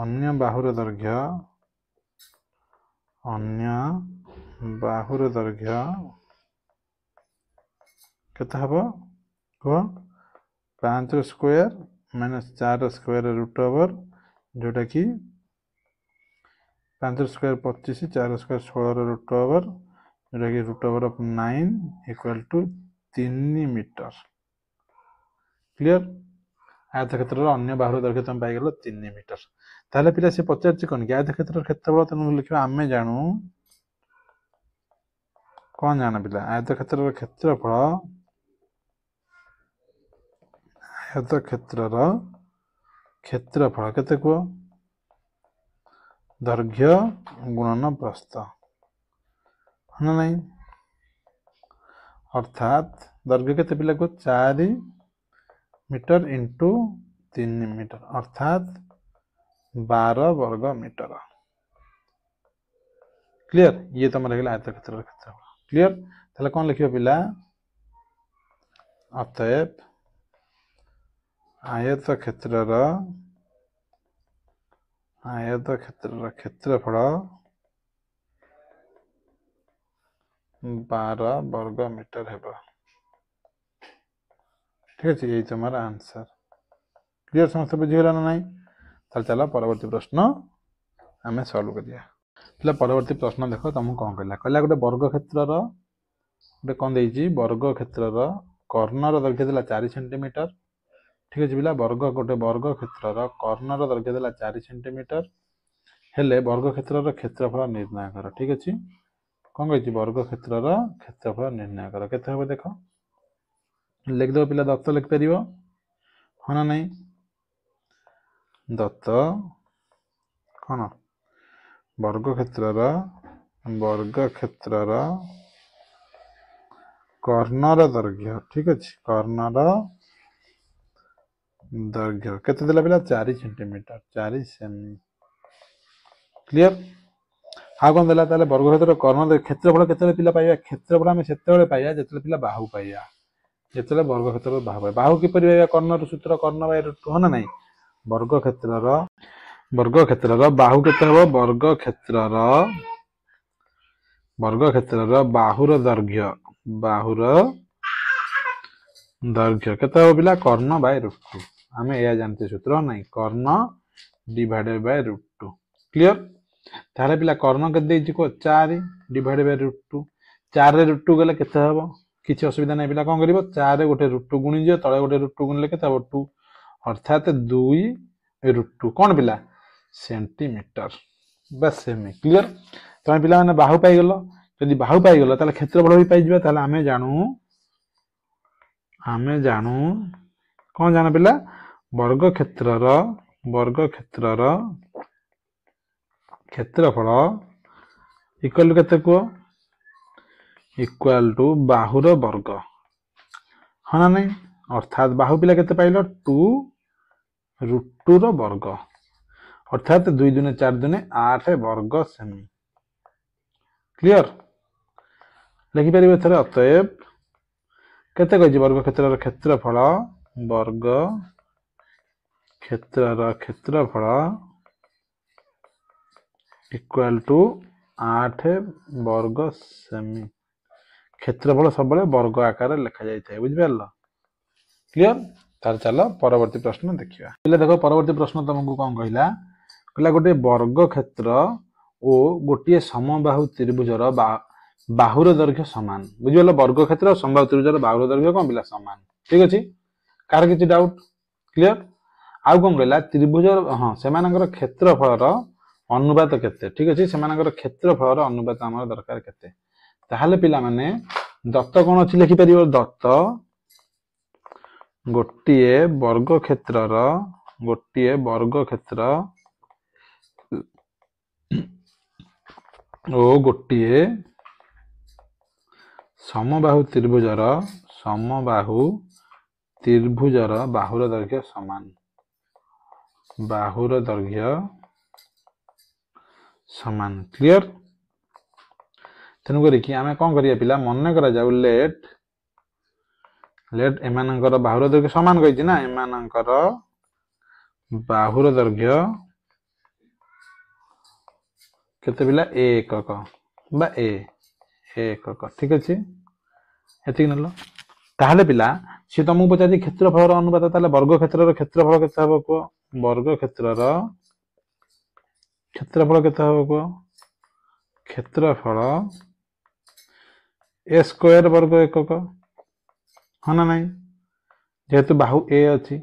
अन्य बाहुर दैर्घ्य केते हबो कह 5 स्क्वायर -4 स्क्वायर रूट ओवर जोटा कि 5 स्क्वायर 25 4 स्क्वायर 16 रूट ओवर जोटा कि root over of 9 equal to 3 metre clear आयत क्षेत्र अन्य बाहुर दैर्घ्य तुम पाइगल 3 मीटर ताहले पिला से पचार कौन कि आयत क्षेत्र क्षेत्रफल तुम लिखिबा आमे जानू कौन जाना पिला आयत क्षेत्र क्षेत्रफल आयत क्षेत्रफल केते को दैर्घ्य गुणन प्रस्थ है नहीं अर्थात दैर्घ्य केते पिला को 4 मीटर इंटू 3 मीटर अर्थात 12 वर्ग मीटर क्लियर ये तुम लगे आयत क्षेत्र क्लियर ताले कौन लिखियो पिला अतएव आयत क्षेत्र क्षेत्रफल 12 वर्ग मीटर हेबा ठीक है यही तुम्हारा आंसर क्लियर समस्त बुझीगला ना नहीं ताल चला परवर्ती प्रश्न आम सॉल्व करिया पिला परवर्ती प्रश्न देख तुमको कौन कहला कहला गोटे वर्ग क्षेत्र गोटे कौन देइछि वर्ग क्षेत्र कर्णर दैर्घ्य देला 4 सेंटीमीटर ठीक है पिला वर्ग गोटे वर्ग क्षेत्र कर्णर दैर्घ्य देला 4 सेंटीमीटर हेले वर्ग क्षेत्र क्षेत्रफल निर्णय कर ठीक अच्छे कौन कही वर्ग क्षेत्र क्षेत्रफल निर्णय कर केते हम देख लिखिदेव पिला दत्त लिखिपर हाँ ना नहीं दत्त कौन वर्ग क्षेत्र कर्णर दैर्घ्य ठीक अच्छे कर्णर दैर्घ्य केते देला पिला 4 सेंटीमीटर 4 सेमी क्लियर हाँ कौन देला ताले वर्ग क्षेत्र कर्ण क्षेत्रफल केते पिला पाइबा क्षेत्रफल हम सेते पाइबा जेते पिला बाहु पाइबा जेते वर्ग क्षेत्र बाहु किपरि पाइबा कर्णर सूत्र कर्ण बाय रूट हो ना नहीं वर्ग क्षेत्र बाहु केते हबो वर्ग क्षेत्र बाहुर दैर्घ्य केते हबो पिला कर्ण बाय रूट 2 हमें या जानते सूत्र नहीं कर्ण डिवाइडेड बाय रूट 2 क्लियर ताले पिला कर्ण के देछि को 4 डिवाइडेड बाय रूट 2 4 रे रूट 2 गले केते हबो किछि असुविधा नै पिला कोन करिवो 4 रे गोटे रूट 2 गुणी जे तळे गोटे रूट 2 गुणले केते हबो 2 अर्थात 2 रूट 2 कोन पिला सेंटीमीटर बस सेमी क्लियर तमे पिला माने बाहु पाई गेलो यदि बाहु पाई गेलो ताले क्षेत्रफल भी पाई जिबा ताले हमें जानू कौन जाना पिला वर्ग क्षेत्र क्षेत्रफल इक्वल केते को इक्वल टू बाहुर वर्ग हाँ ना नहीं अर्थात बाहु पिला केते पाइलो 2 रूट 2 रो वर्ग अर्थात 2 दुने 4 दुने 8 वर्ग सेमी क्लियर लिखि परिबे थरे अतएव केते कहछि वर्ग क्षेत्र क्षेत्रफल वर्ग क्षेत्रफल इक्वल टू 8 वर्ग सेमी क्षेत्रफल सब वर्ग आकार लिखा जाए बुझी पार क्लियर तार चलो परवर्ती प्रश्न देखिए देखो परवर्ती प्रश्न तुमको कौन कहला कहला गोटे वर्ग क्षेत्र ଓ गोटे समबाहु त्रिभुजर बाहुर दैर्घ्य सामान बुझीगल वर्ग क्षेत्र और समबाहु त्रिभुजर बाहुर दैर्घ्य कौन पिला सामान ठीक अछि कार किछि डाउट क्लियर आउ कौन कहला त्रिभुज हाँ सेमानकर क्षेत्रफलर अनुपात केते ठीक अछि सेमानकर क्षेत्रफलर अनुपात हमर दरकार केते ताहाले पिला माने दत्त कोन अछि लिखि परिबो दत्त गोटिए वर्ग क्षेत्रर गोटिए वर्ग क्षेत्र ओ गोटिए समबाहु त्रिभुजर बाहुर दैर्घ्य समान बाहुर दैर्घ्य समान क्लियर तेनु करी कि आमे कोन करिया पिला मन करा जाउ लेट एमानकर बाहुर दैर्घ्य समान कहिछि ना एमानकर बाहुर दैर्घ्य केते पिला एकक बा ए एकक ठीक अछि एति नलो ताहाले पिला से तुमको पचारि क्षेत्रफलर अनुपात ताले वर्ग क्षेत्रर क्षेत्रफल केते हबो को वर्ग क्षेत्रर क्षेत्रफल केते हबो को क्षेत्रफल ए स्क्वायर वर्ग एकक हाँ ना नहीं जेहेतु बाहु ए अछि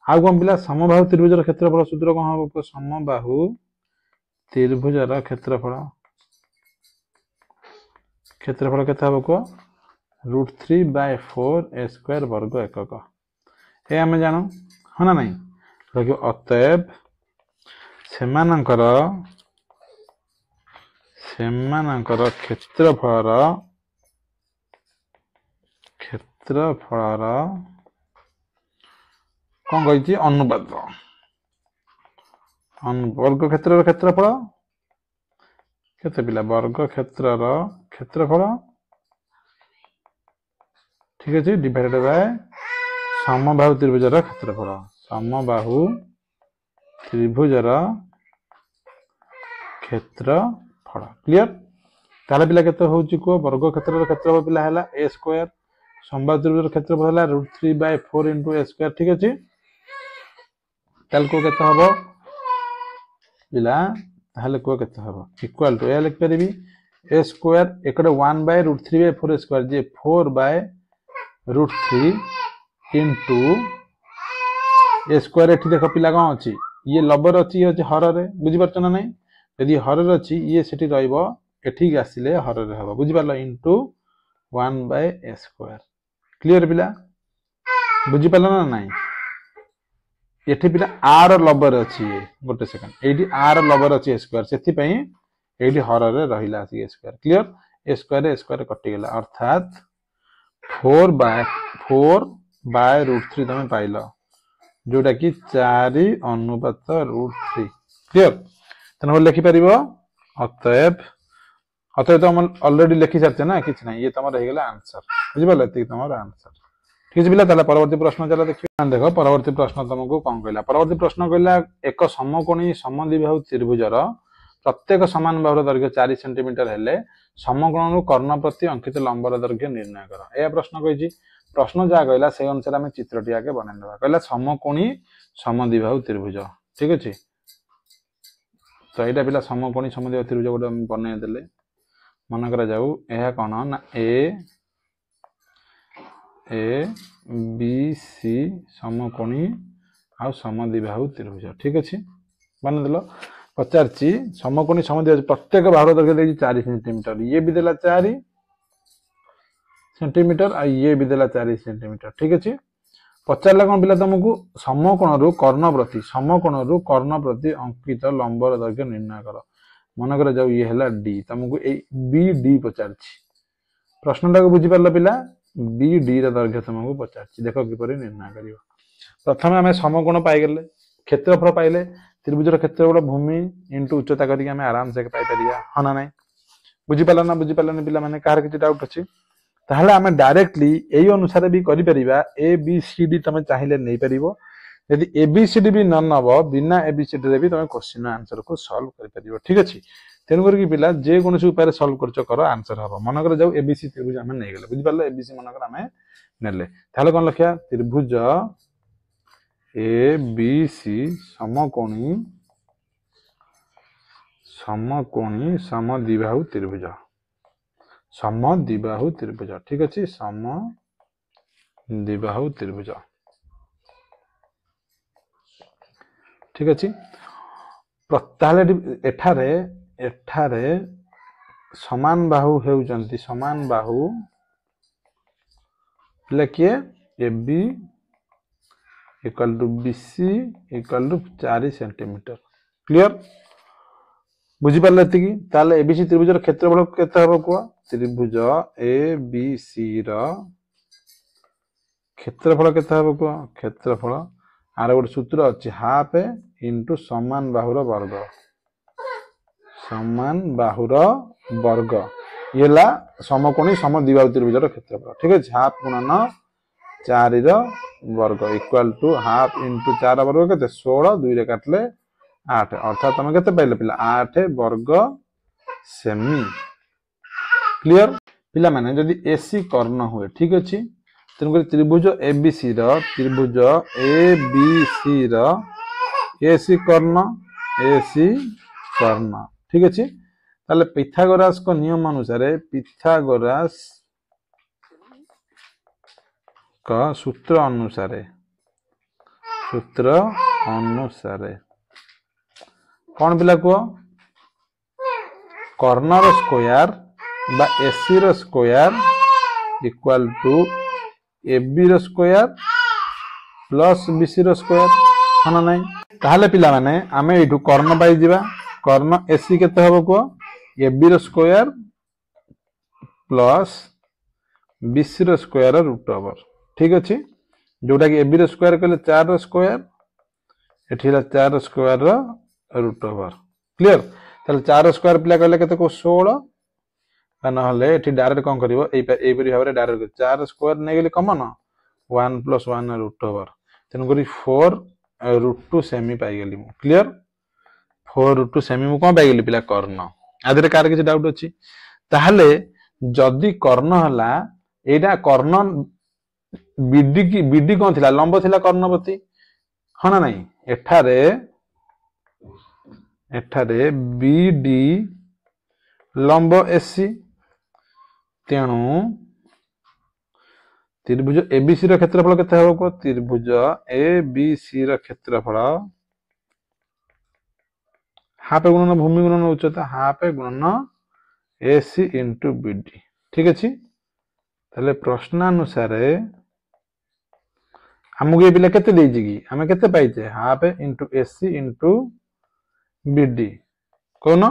आउ कोन पिला समबाहु त्रिभुजर क्षेत्रफल सूत्र कोन हबो को समबाहु त्रिभुजर क्षेत्रफल केते हबो को √3/4 a स्क्वायर वर्ग एकक ए हमें जानो हाँ ना नहीं लगे अतएव सेमानकर क्षेत्रफलर कौन कहिछि अनुपात वर्ग क्षेत्रर क्षेत्रफल केते पिला वर्ग क्षेत्रर क्षेत्रफल ठीक अछि डिवाइडेड बाय समबाहु त्रिभुजर क्षेत्रफल समबाहु त्रिभुजर क्षेत्रफल क्लियर ताले पिला केते होउची को वर्ग क्षेत्रर क्षेत्रफल पिला हला a स्क्वायर समबाहु त्रिभुजर क्षेत्रफल हला √3/4 * a स्क्वायर ठीक अछि ताल को केते हबो पिला ताले को केते हबो इक्वल टू ए लिख परिबी a स्क्वायर एकडे 1/√3/4 a स्क्वायर जे 4/√3 into a स्क्वायर एठी देखो पिला कोन अछि ये लबर अछि ये हर रे बुझि परछ ना नहीं यदि हर रे अछि ये सेठी रहइबो एठी आसीले हर रे हबो बुझि परला into 1/a स्क्वायर क्लियर पिला बुझि परला ना नहीं एठी पिला आर लबर अछि ये गोटे सेकंड एठी आर लबर अछि a स्क्वायर सेथि पई एठी हर रे रहिला अछि a square clear a square कटि गेला अर्थात 4/√3 तमे पाइलो जोटा कि 4/√3 क्लियर तने लिखि परिबो अतएव तो हम ऑलरेडी लिखि सारछे ना किछ नहीं ये तमर रहि गेला आंसर बुझि परले एति तमर आंसर ठीक छै बिला ताला परवर्ती प्रश्न चला देखियो देखो परवर्ती प्रश्न तुमको कोन कहला परवर्ती प्रश्न कहला एक समकोणी समद्विबाहु त्रिभुजर प्रत्येक समान बाहुर दैर्घ्य 4 सेंटीमीटर हेले समकोणनु कर्ण प्रति अंकित लंबर दैर्घ्य निर्णय कर ए प्रश्न कहिछि प्रश्न जा कहला से अनुसार हम चित्रटी आगे बनेनबा कहला समकोणी समद्विबाहु त्रिभुज ठीक अछि तो एटा पिला समकोणी समद्विबाहु त्रिभुज गोटे हम बने देले मन करा जाऊ एहा कोन ना ए बी सी समकोणी आ समद्विबाहु त्रिभुज ठीक अछि बने देलो पचारची समकोणी समद्विबाहु प्रत्येक बाहुर दैर्घ्य देछि 4 सेंटीमीटर ये भी देला 4 सेंटीमीटर आ ये भी देला 4 सेंटीमीटर ठीक अछि पचारला कोन पिला तुमको समकोणरु कर्ण प्रति अंकित लंबर दैर्घ्य निर्णय कर मन कर जाऊ ये हला डी तुमको ए बी डी पचारची प्रश्नटा को बुझी परला पिला बी डी र दैर्घ्य तुमको पचारची देखो किपरि निर्णय करियो प्रथम हमें समकोण पाई गेले क्षेत्रफल पाइले त्रिभुजर क्षेत्रफल भूमि इनटू उच्चता करके हमें आराम से पाई परिया हना नहीं बुझी परला ना पिला माने कार किछि डाउट अछि ताहले हमें डायरेक्टली एई अनुसार भी करि परिबा ए बी सी डी तमे चाहिले नै परिबो यदि ए बी सी डी भी न नबो बिना ए बी सी डी रे भी तमे क्वेश्चन आंसर को सॉल्व करि परिबो ठीक अछि तेन करके पिला जे कोनसी उपाय सॉल्व करछ करो आंसर हबो मन कर जाऊ ए बी सी त्रिभुज हमें नै गेले बुझी परला ए बी सी मन कर हमें नेले ताहले कोन लखिया त्रिभुज ए बी सी समकोणी समकोणी समद्विबाहु त्रिभुज ठीक अच्छे समद्विबाहु त्रिभुज ठीक अच्छे एठारे एठारे समान बाहु हेउचंती समान बाहु किए A B equal to BC equal to 4 centimetre clear बुझी पारले एतिकी ताले एबीसी त्रिभुजर क्षेत्रफल केते हबो को त्रिभुज एबीसी रो क्षेत्रफल केते हबो को क्षेत्रफल आर गोटे सूत्र अछि हाफ इनटू समान बाहुर वर्ग येला समकोणी समद्विबाहु त्रिभुजर क्षेत्रफल ठीक है हाफ गुणन 4 रो वर्ग इक्वल टू हाफ इनटू 4 वर्ग केते 16 2 रे काटले 8 अर्थात तुम केते पाइले पिला 8 वर्ग सेमी क्लियर पिला माने जदी एसी कर्ण हुए ठीक अछि तेन त्रिभुज एबीसी रो एसी कर्ण ठीक अछि ताले पिथागोरास को नियम अनुसार पिथागोरास का सूत्र अनुसार कौन पिला को कर्ण रो स्क्वायर बा एसी रो स्क्वायर इक्वल टू एबी रो स्क्वायर प्लस बीसी रो स्क्वायर हना नहीं ताहले पिला माने आमे एठू कर्ण पाई जिबा कर्ण एसी केते हबो को एबी रो स्क्वायर प्लस बीसी रो स्क्वायर रूट ओवर ठीक अछि जोटा कि एबी रो स्क्वायर कहले 4 रो स्क्वायर एठीला 4 रो स्क्वायर रो रूट ओवर क्लियर ताले 4 रो स्क्वायर पिला कहले केते को 16 न हले एठी डायरेक्ट कोन करिवो एई परि भाबरे डायरेक्ट 4 स्क्वायर नै गेले कॉमन 1 + 1 रूट ओवर तेन करी 4 रूट 2 सेमी पाई गेली मु क्लियर 4 रूट 2 सेमी मु कोन पाई गेली पिला कर्ण आदरे कार के डाउट अछि ताहले जदी कर्ण हला एटा कर्ण बीडी कोन थिला लंब थिला कर्णवती हना नहीं एठारे बीडी लंब एसी तेणु त्रिभुज एबीसी रो क्षेत्रफल केते हबो को त्रिभुज एबीसी रो क्षेत्रफल हाफ गुणन भूमि गुणन उच्चता हाफ गुणन एसी इंटू बीडी ठीक अछि ताले प्रश्नानुसार हमगु ए बिला केते देछि कि हमें केते पाइते half into AC into BD कोन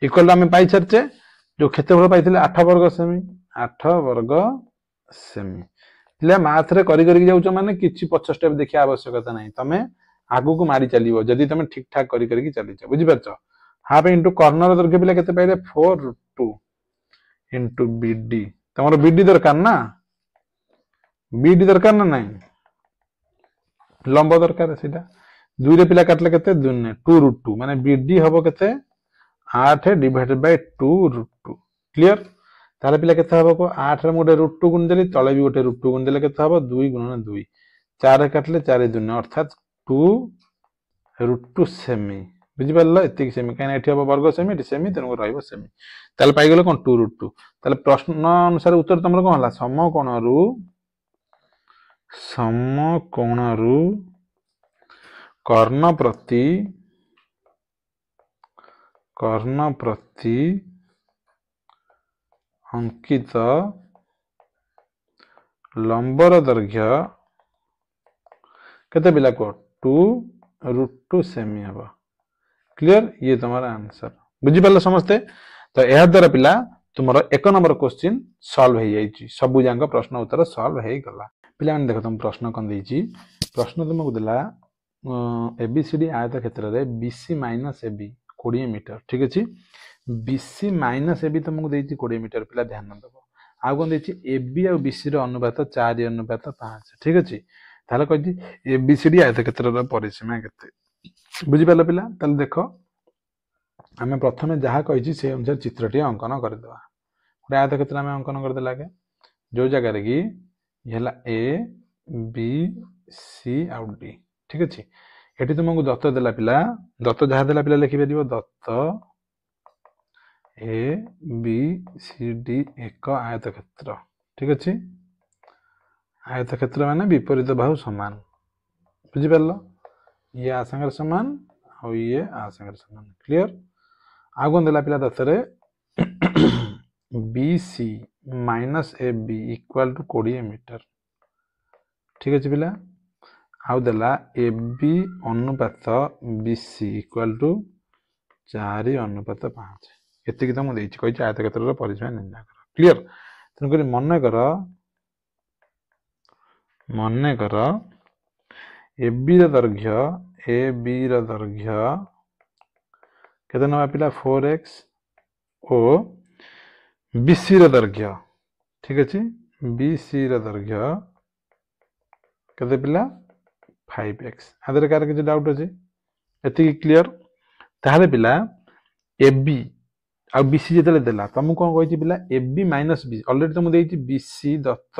इक्वल हमें पाई छरचे जो क्षेत्रफल पाइथिले 8 वर्ग सेमी पिला मैथ रे करी करी जाउछ माने किछि 50 स्टेप देखिया आवश्यकता नहीं तमे आगु को मारी चलिबो जदी तमे ठीक ठाक करी करी चली छ बुझि परछ हाफ इंटू कर्नर दर्घ्य पिला केते पाइले 4 रूट 2 इंटू बीडी तमरो बीडी दरकार ना नहीं लंब दरकार सेटा 2 रे पिला काटले केते 2 रूट 2 माने बीडी हबो केते 8 डिवाइडेड बाय 2 रूट 2 क्लियर ताले पिला केते हबो को 8 रे मोटे रूट 2 गुण देली तळे भी गोटे रूट 2 गुण देले केते हबो 2 गुणन 2 4 रे काटले 4 2 अर्थात 2 रूट 2 सेमी बुझि परलो एतिक सेमी काने एठी हबो वर्ग सेमी एठी सेमी तेनु रहइबो सेमी ताले पाई गेलो कोन 2 रूट 2 ताले प्रश्न अनुसार उत्तर तमरो कोन हला समकोणरू कर्ण प्रति अंकित लंबर दर्घ्य केते बिला को 2 रूट 2 सेमी हबो क्लियर ये तुम्हारा आंसर बुझी पारलो समस्ते तो एहा द्वारा पिला तुमरो 1 नंबर क्वेश्चन सॉल्व हो जाईची सबु जांग प्रश्न उत्तर सॉल्व हे गला पिला मन देखो तुम प्रश्न कोन देईची प्रश्न तुमको दिला एबीसीडी आयत क्षेत्र रे बीसी माइनस एबी 20 मीटर ठीक अछि बीसी माइनस एबी तुमको देईची 20 मीटर पिला ध्यान दबो आ कोन देईची एबी और बीसी रो अनुपात 4:5 ठीक अछि ताले कहजी एबीसीडी आयत क्षेत्र रो परिसीमा केते बुझी पारलो पिला ताले देखो आमे प्रथमे जहा कहजी से अनुसार चित्रटी अंकन कर देबा गोटे आयत क्षेत्र में अंकन कर देला के जो जगह रे की हेला ए बी सी आउट डी ठीक अछि एठी तुमको दत्त देला पिला दत्त जहा देला पिला लिखि परिबो दत्त ए बी सी डी एक आयतक्षेत्र ठीक अच्छे आयतक्षेत्र माने विपरीत बाहु समान बुझिपार ये आ संगे समान और ये आ संगे समान क्लियर आग देला पिला दत्तरे B C minus A B equal to 20 metre ठीक अच्छे पिला आउ देला ए बी अनुपात बी सी इक्वाल टू 4 अनुपात 5 एतिक तो मुझे कही आयतक्षेत्र परिसीमा निर्णय कर क्लियर तेणुक मन कर ए बी दैर्घ्य केते नवा पिला 4x और बीसी दैर्घ्य ठीक अच्छे बीसी दैर्घ्य केते पिला 5x आदर कार किसी डाउट अच्छे एति क्लियर ताहले पिला ए बी आ बीसी जेतले देला तुमको कौन कहि पिला A B minus B already तुमको देइछि बीसी दत्त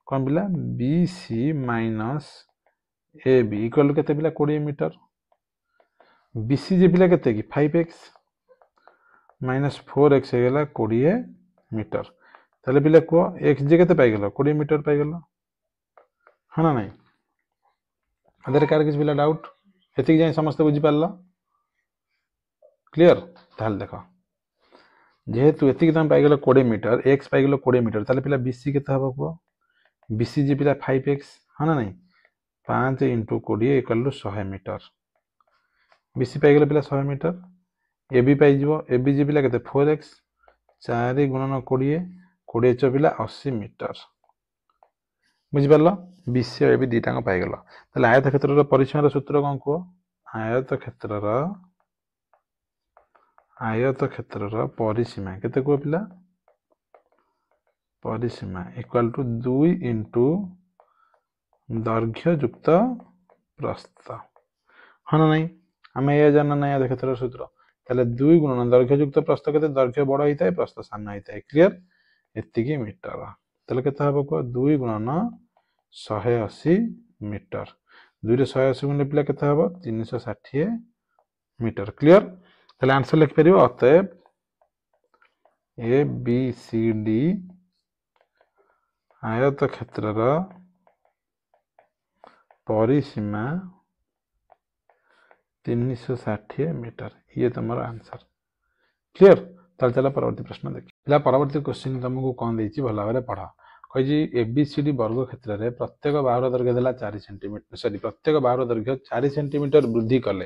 कौन पिला BC minus A B equal to केते पिला 20 मीटर बीसी जे पिला केते की 5x माइनस 4x हे गेला 20 मीटर ताले पिला को x जे केते पाई गेलो 20 मीटर पाई गेलो हां ना नहीं अदर कार किस पिला डाउट एतिक जाय समस्त बुझी पारला क्लियर ताल देखो जेहेतु एतिक तुम पाई गेलो 20 मीटर x पाई गेलो 20 मीटर ताले पिला बीसी केते हबो को बीसी जे पिला 5x हां ना नहीं 5 × 20 इक्वल टू 100 मीटर बीसी पाई गेलो पिला 100 मीटर एबी पाई जीवो एबी जे पिला केते 4x 4 × 20 20 च पिला 80 मीटर बुझी पारलो बीसी और एबी दीटा पाई गेलो ताले आयतक्षेत्रर परिसीमार सूत्र कोन को आयतक्षेत्रर परिसीमा केते को पिला परिसीमा इक्वल टू 2 × दैर्घ्य युक्त प्रस्थ हाँ ना नहीं आम ये जाना ना आयतक्षेत्रर सूत्र ताले 2 × दैर्घ्य युक्त प्रस्थ केते दैर्घ्य बड़ होता है प्रस्थ सान होता है क्लियर एतिकी मीटर ताले केते हबो को 2 × 180 मीटर 2 रे 180 गुणे पिला केते हबो 360 मीटर क्लियर ताले आंसर लिख परिबो अतएव ए बी सी डी आयतक्षेत्रर परिसीमा 360 मीटर ये तुम्हारा आंसर क्लियर ताल चला परवर्ती प्रश्न देखिए पिला परवर्ती क्वेश्चन तुमको कौन देछि भला भाबरे पढ़ा कहि एबीसीडी वर्ग क्षेत्र रे प्रत्येक बाहुर दैर्घ्य देला 4 सेंटीमीटर सॉरी प्रत्येक बाहुर दैर्घ्य 4 सेंटीमीटर वृद्धि कले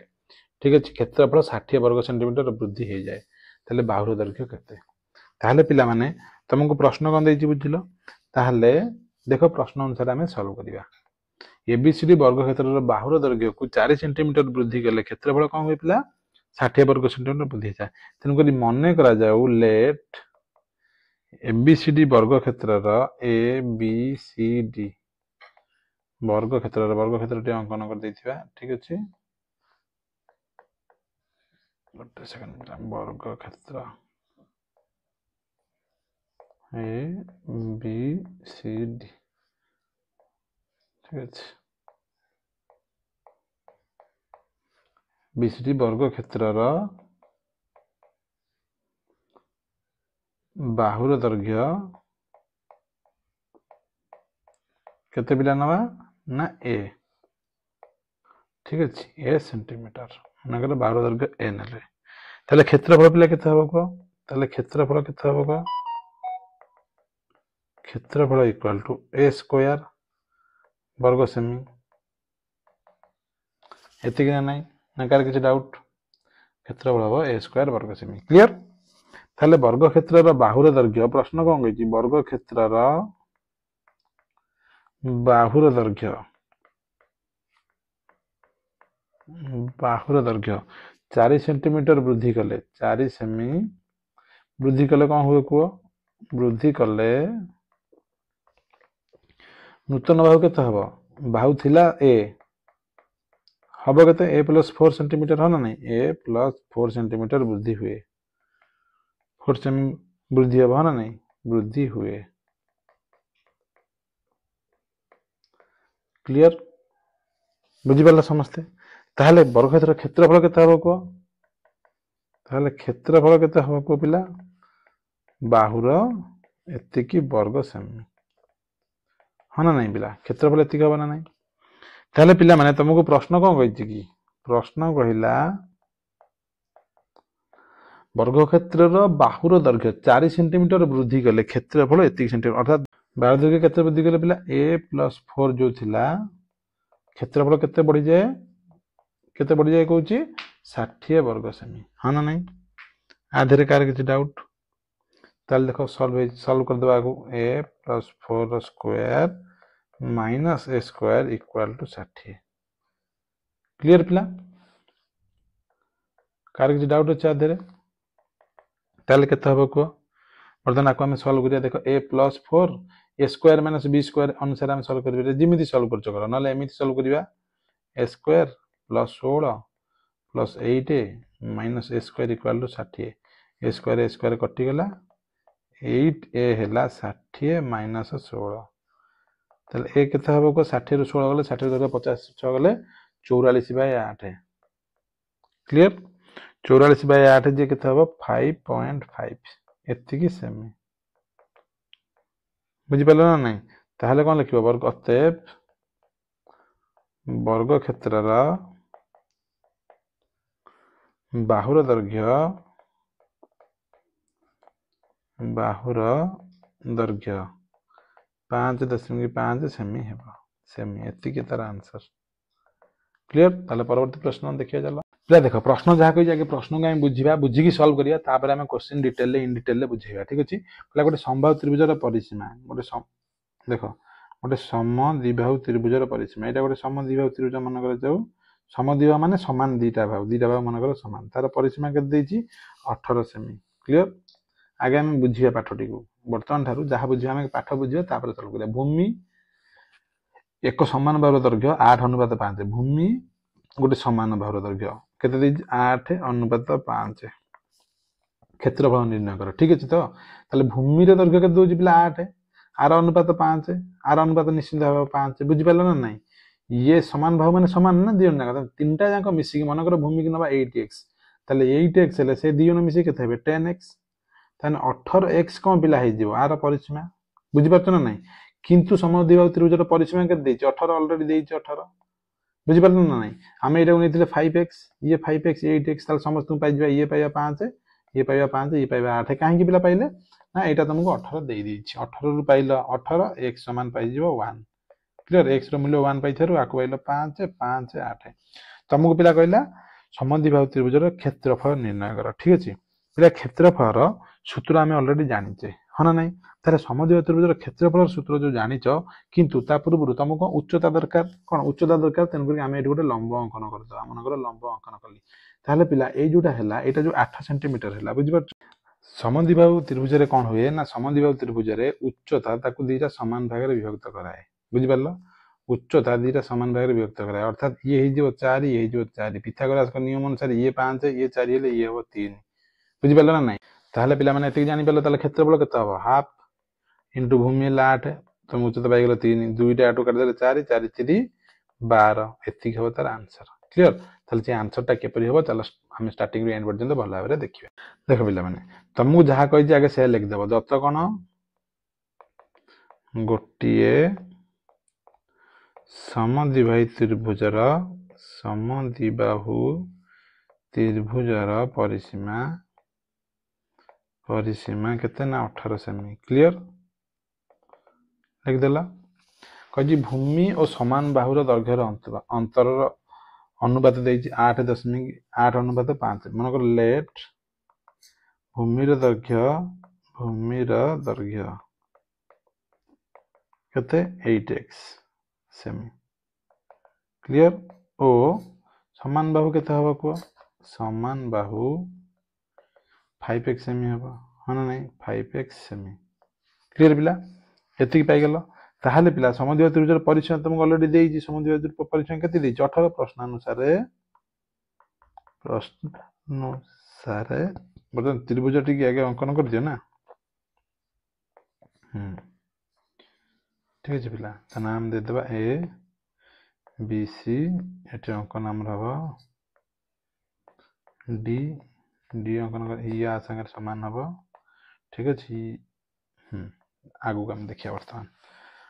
ठीक अछि क्षेत्रफल 60 वर्ग सेंटीमीटर वृद्धि हो जाए ताले बाहुर दैर्घ्य केते ताले पिला माने तुमको प्रश्न कौन देछि बुझिलो ताले देखो प्रश्न अनुसार हमें सॉल्व करिया एबीसीडी वर्ग क्षेत्र रे बाहुर दैर्घ्य को 4 सेंटीमीटर वृद्धि कले क्षेत्रफल कौन होय पिला 60 वर्ग सेंटीमीटर वृद्धि जाए तेणुक मन करा जाऊ लेट एबीसीडी वर्ग क्षेत्र ए बी सी डी वर्ग क्षेत्र अंकन कर देथिबा ठीक अछि गोटे सेकंड वर्ग क्षेत्र ए बी सी डी ठीक अछि बीसीडी वर्ग क्षेत्र बाहुर दैर्घ्य केते पिला नवा ना ए ठीक अछि ए सेंटीमीटर नगर बाहुर दैर्घ्य ए नले ताले क्षेत्रफल पिला केते हबो को ताले क्षेत्रफल केते हबो को क्षेत्रफल इक्वल टू ए स्क्वायर वर्ग सेमी एतिक ना नहीं नकार किसी डाउट क्षेत्रफल हबो ए स्क्वायर वर्ग सेमी क्लियर ताले वर्ग क्षेत्रर बाहुर दैर्घ्य प्रश्न कौन कहि वर्ग क्षेत्रर बाहुर दैर्घ्य 4 सेंटीमीटर वृद्धि कले 4 सेमी वृद्धि कले कौन हुए को वृद्धि कले नूतन बाहु केते हबो बाहु थिला ए हबो केते ए प्लस 4 सेंटीमीटर हो ना नहीं ए प्लस 4 सेंटीमीटर वृद्धि हुए 4 सेमी वृद्धि हबो ना नहीं वृद्धि हुए क्लियर बुझी पाला समस्ते ताहले वर्ग क्षेत्र क्षेत्रफल केते हबो को ताहले क्षेत्रफल केते हबो को पिला बाहुर एतिकी वर्ग सेमी हाँ ना नहीं पिला क्षेत्रफल एतिकी हबो ना नहीं ताहले पिला माने तुमको प्रश्न कौन कहिछि कि प्रश्न कहिला वर्ग क्षेत्र बाहुर दैर्घ्य 4 सेंटीमीटर वृद्धि कले क्षेत्रफल एतिकी सेंटीमीटर अर्थात बाहुर दैर्घ्य केते वृद्धि कले पिला a+4 जो थिला क्षेत्रफल केते बढ़ी जाए कहूची 60 वर्ग सेमी हाँ ना नहीं आधे कार किसी डाउट ताल देखो सॉल्व कर देबा को a+4 square minus a square equal to 60 clear पिला कार किसी डाउट अछि आधे ताल केते हबो को वर्तमान आको हम सॉल्व करिया देखो a+4 a square minus b square अनुसार हम सॉल्व करबे जिमिति सॉल्व करछ कर नले एमिति सॉल्व करिया a square plus 16 plus 8 minus a square equal to 60 a square कटि गला 8a हैला 60 माइनस 16 ताले a केते हबो को 60 रु 16 गले 60 रु 50 6 गले 44/8 क्लियर 44/8 जे केते हबो 5.5 एतिकी सेमी बुझी पालो ना नहीं ताहले कोन लिखिबो वर्ग अतएव वर्ग क्षेत्रर बाहुर दैर्घ्य 5.5 सेमी हेबो सेमी एतिकी तार आंसर क्लियर ताले परवर्ती प्रश्न देखिया चलो पिला देखो प्रश्न जहा कहि जाके प्रश्न को हम बुझिबा बुझिकी सॉल्व करिया तापर हम क्वेश्चन डिटेल इन डिटेल बुझिबा ठीक अछि पिला गोटे संभाव्य त्रिभुजर परिसीमा गोटे देखो गोटे समद्विबाहु त्रिभुजर परिसीमा एटा गोटे समद्विबाहु त्रिभुज मन कर जाऊ समद्विबाहु माने समान दीटा बाहु मन कर समान तार परिसीमा के देछि 18 सेमी क्लियर आगे हम बुझिया पाठटी को वर्तमान थारु जहा बुझिया हम पाठ बुझिया तापर सॉल्व करिया भूमि एक समान बाहुर दैर्घ्य 8:5 भूमि गोटे समान बाहुर दैर्घ्य केते देछि 8:5 क्षेत्रफल निर्णय कर ठीक अछि तो ताले भूमि रे दैर्घ्य केते दोछि पिला 8 आर अनुपात 5 आर अनुपात निश्चित भाव 5 बुझि पालो ना नहीं ये समान भाव माने समान ना दियो ना तीनटा जाक मिसी मन कर भूमि कि नबा 8x ताले 8x ले से दियो मिसी केते हेबे 10x ताने 18x कोन पिला हे जिवो आर परिसीमा बुझि पारतो ना नहीं किंतु समद्विबाहु त्रिभुजर परिसीमा केते देछि 18 ऑलरेडी देछि 18 बुझि पारतो ना नहीं हम एटा नेथिले 5x ये 5x 8x ताले समस्त पाइ जिबा ये पाइबा 5 ये पाइबा 5 ये पाइबा 8 काहे कि पिला पाइले ना एटा तुमको 18 दे दीछि 18 रु पाइलो 18 x समान पाइ जिवो 1 क्लियर x रो मूल्य 1 पाइ थरु आको पाइलो 5 5 8 तुमको पिला कहला समद्विबाहु त्रिभुजर क्षेत्रफल निर्णय कर ठीक अछि पिला क्षेत्रफल सूत्र हम ऑलरेडी जानिचे हना नहीं तारे समद्विबाहु त्रिभुजर क्षेत्रफल सूत्र जो जानिचो किंतु ता पूर्व तुमको उच्चता दरकार कोन उच्चता दरकार तेन करी हम एठी गोटे लंब अंकन करदो हमनकर लंब अंकन कली ताले पिला ए जोटा हैला एटा जो 8 सेंटीमीटर हैला बुझि पारछ समद्विबाहु त्रिभुज रे कोन हुए ना समद्विबाहु त्रिभुज रे उच्चता ताकू दीटा समान भाग रे विभक्त कराए बुझि पारलो उच्चता दीटा समान भाग रे विभक्त कराए अर्थात ये हे जो 4 ये हे जो 4 पिथागोरास का नियम अनुसार ये 5 ये 4 हेले ये हो 3 बुझि पारलो ना नहीं ताहले पिला माने एते जानि पारलो ताले क्षेत्रफल केते हबो हाफ इनटू भूमि 8 तुम उच्चता पाइ गेलो 3 दुईटा आटो काट देले 4 4 3 12 एति हबो तार आंसर क्लियर ताले जे आंसर टा केपरि हबो चलो हम स्टार्टिंग रे एंड पर्यंत भल भाबरे देखिबा देखो पिला माने तुमको जहा कहि आगे से लिख देबो दत्त कोन गोटिए समद्विबाहु त्रिभुजर परिसीमा केते ना 18 सेमी क्लियर लिख देला कहि भूमि और समान बाहुर दैर्घ्यर अंतर अनुपात देछि 8.8:5 मन को लेट भूमिर दैर्घ्य केते 8x सेमी क्लियर ओ समान बाहु केते हबो को समान बाहु 5x सेमी हबो हना नहीं 5x सेमी क्लियर पिला एति पाइ गेलो ताहाले पिला समद्विबाहु त्रिभुजर परिसीमा तुमको ऑलरेडी देछि समद्विबाहु त्रिभुजर परिसीमा केते देछि 18 प्रश्न अनुसार बर्तमान त्रिभुज टी आगे अंकन कर दियो ना ठीक है पिला ता नाम दे देबा ए बी सी एटे अंकन हमर हबो डी डी अंकन या संगे समान हम ठीक अच्छे आगू आम देखिए बर्तमान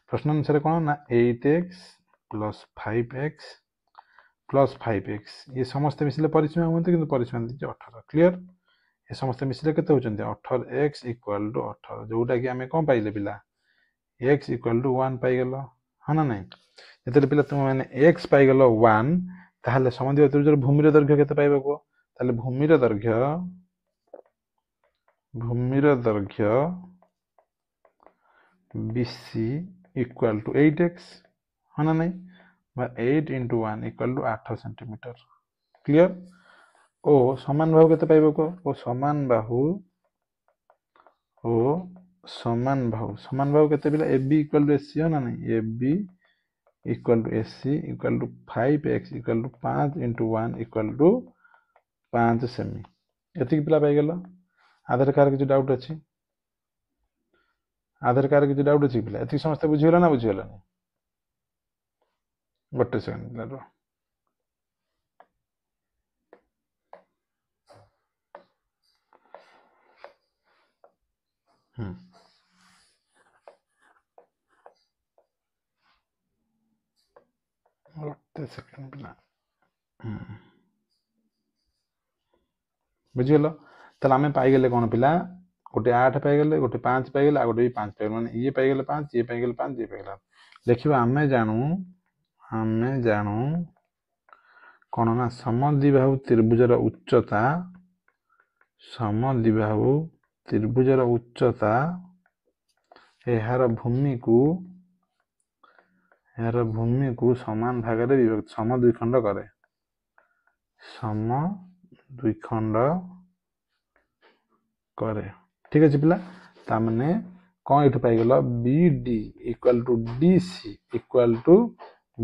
प्रश्न अनुसार कौन ना 8x plus 5x plus 5x ये समस्त मिसिले परिसीमा हमें कि परिसीमा दी 18 क्लीयर ये समस्त मिसिले के 18x इक्वाल टू 18 जोटा कि आम कौन पाइले पिला x इक्वाल टू 1 पाइगल हाँ ना नहीं जो पिला तुम मैंने x पाइगल 1 ताहले समद्विबाहु त्रिभुजर भूमिर दैर्घ्य केते पाइबा को ताहले भूमिर दैर्घ्य BC इक्वाल टू 8x हाँ ना नहीं 8 into 1 equal to 8 centimetre clear ओ समान बाहु केते पाइबा को ओ समान बाहु केते पिला AB इक्वाल टू AC हाँ ना नहीं AB equal to AC equal to 5x equal to 5 into 1 equal to 5 cm ये पिला पाइगल आधार कार्ड किसी डाउट अच्छी आधार कार्ड किसी डाउट अच्छी पिला ये समस्त बुझीगला ना बुझीगला गोटे सेकेंड पिला गोटे सेकेंड पिला बुझीगल ताले आम पाइगले कौन पिला गोटे 8 पाइगले गोटे 5 पाइगले गोटे भी 5 पाइगले माने ये पाइगले 5 ये पाइगले 5 ये पाइगले देखिबा आमे जानू कौन ना समद्विबाहु त्रिभुजर उच्चता यार भूमि को समान भाग में विभक्त सम द्विखंड करे ठीक है पिला तामने कौन ये पाइगल BD equal to DC equal to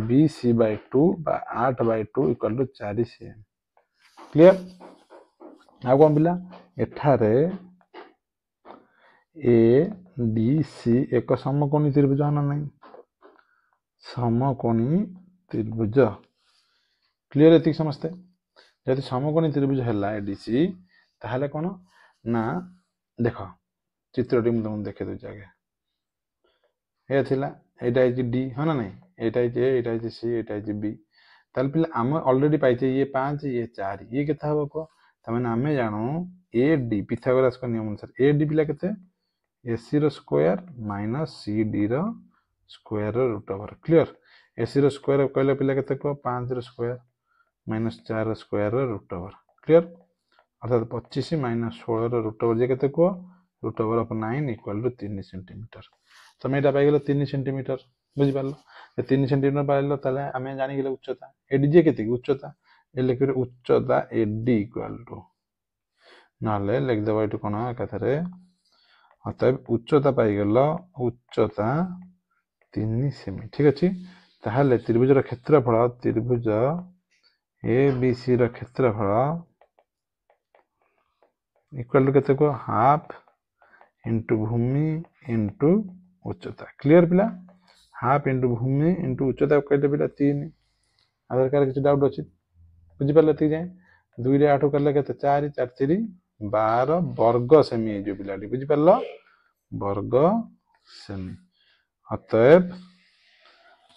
BC by 2 बा 8 by 2 equal to 4 cm clear आ कौन पिला एठारे ADC एक समकोणी त्रिभुज ना नहीं समकोणी त्रिभुज क्लियर ये समस्ते जब समकोणी त्रिभुज है ADC ताहले कौन ना देख चित्रटी मुझे देखे दूसरे आगे ये थिला एटा है डी हाँ ना नहीं एटा है ए एटा है सी एटा है बी ताल पिला आम ऑलरेडी पाइचे ये 5 ये 4 ये केता हबो को तमें आमे जानू ए डी पिथागोरस का नियम अनुसार ए डी पिला केते AC रो स्क्वायर माइनस CD रो square root over clear AC रो स्क्वायर कहले पिला केते को 5 रो स्क्वायर माइनस 4 रो स्क्वायर रूट ओवर क्लियर अर्थात 25 माइनस 16 रो रूट ओवर जे केते को root over of 9 equal to 3 centimetre तमे एटा पाइगलो 3 सेंटीमीटर बुझि पारलो 3 सेंटीमीटर पाइलो ताले आमे जानि गेले उच्चता एडी जे केते उच्चता ए लिखि उच्चता एडी इक्वल टू नाले लिख देबा एटु कोन कथरे अतएव उच्चता पाइगल उच्चता 3 सेमी ठीक अछि ताहले त्रिभुजर क्षेत्रफल त्रिभुज ABC रो क्षेत्रफल इक्वल टू केते को हाफ इंटू भूमि इंटू उच्चता क्लियर पिला हाफ इंटू भूमि इंटू उच्चता कहते पिला 3 आधार कार्ड किसी डाउट अच्छी बुझी पारे ती जाए 2 रे 8 करले केते 4 4 3 12 वर्ग सेमी जो पिलाटी बुझी पारल वर्ग सेमी अतएव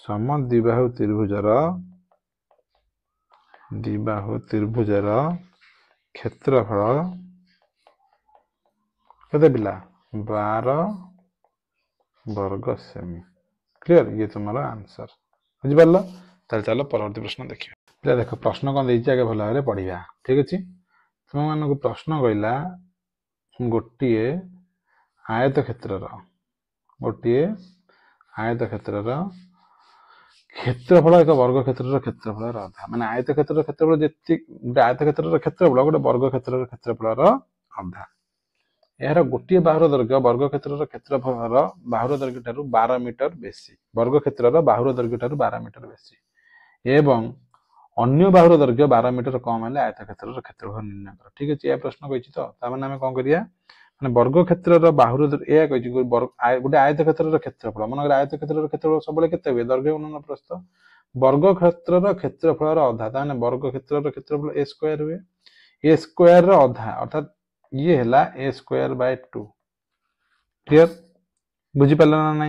समद्विबाहु त्रिभुजर क्षेत्रफल केते पिला 12 वर्ग सेमी क्लियर ये तुम्हारा आंसर बुझी पारल ताले चलो परवर्ती प्रश्न देखिए पिला देखो प्रश्न कौन देछि आगे भल भाबरे पढिबा ठीक अछि तुम मानको प्रश्न कहला गोटिए आयत क्षेत्रर क्षेत्रफल एक वर्ग क्षेत्रर क्षेत्रफल अधा माने आयत क्षेत्रर क्षेत्रफल जेति आयत क्षेत्रर क्षेत्रफल गोटे वर्ग क्षेत्रर क्षेत्रफल अधा यार गोटे बाहुर दैर्घ्य वर्ग क्षेत्रर क्षेत्रफल बाहुर दैर्घ्य ठारू 12 मीटर बेसी वर्ग क्षेत्रर बाहुर दैर्घ्य ठारू 12 मीटर बेसी एवं अन्य बाहुर दैर्घ्य 12 मीटर कम हेले आयत क्षेत्रर क्षेत्रफल निर्णय कर ठीक अछि ए प्रश्न कहिछि तो ता माने हम कोन करिया माने वर्ग क्षेत्रर बाहुर ए कहिछि गोटे आयत क्षेत्रर क्षेत्रफल मन आयत क्षेत्रर क्षेत्रफल सबले केते होय दैर्घ्य गुणन प्रस्थ वर्ग क्षेत्रर क्षेत्रफल अधा ताने वर्ग क्षेत्रर क्षेत्रफल a स्क्वायर हुए ए स्क्वायर अधा अर्थात ये है ए स्क्वायर बाय 2 क्लियर बुझिपार ना ना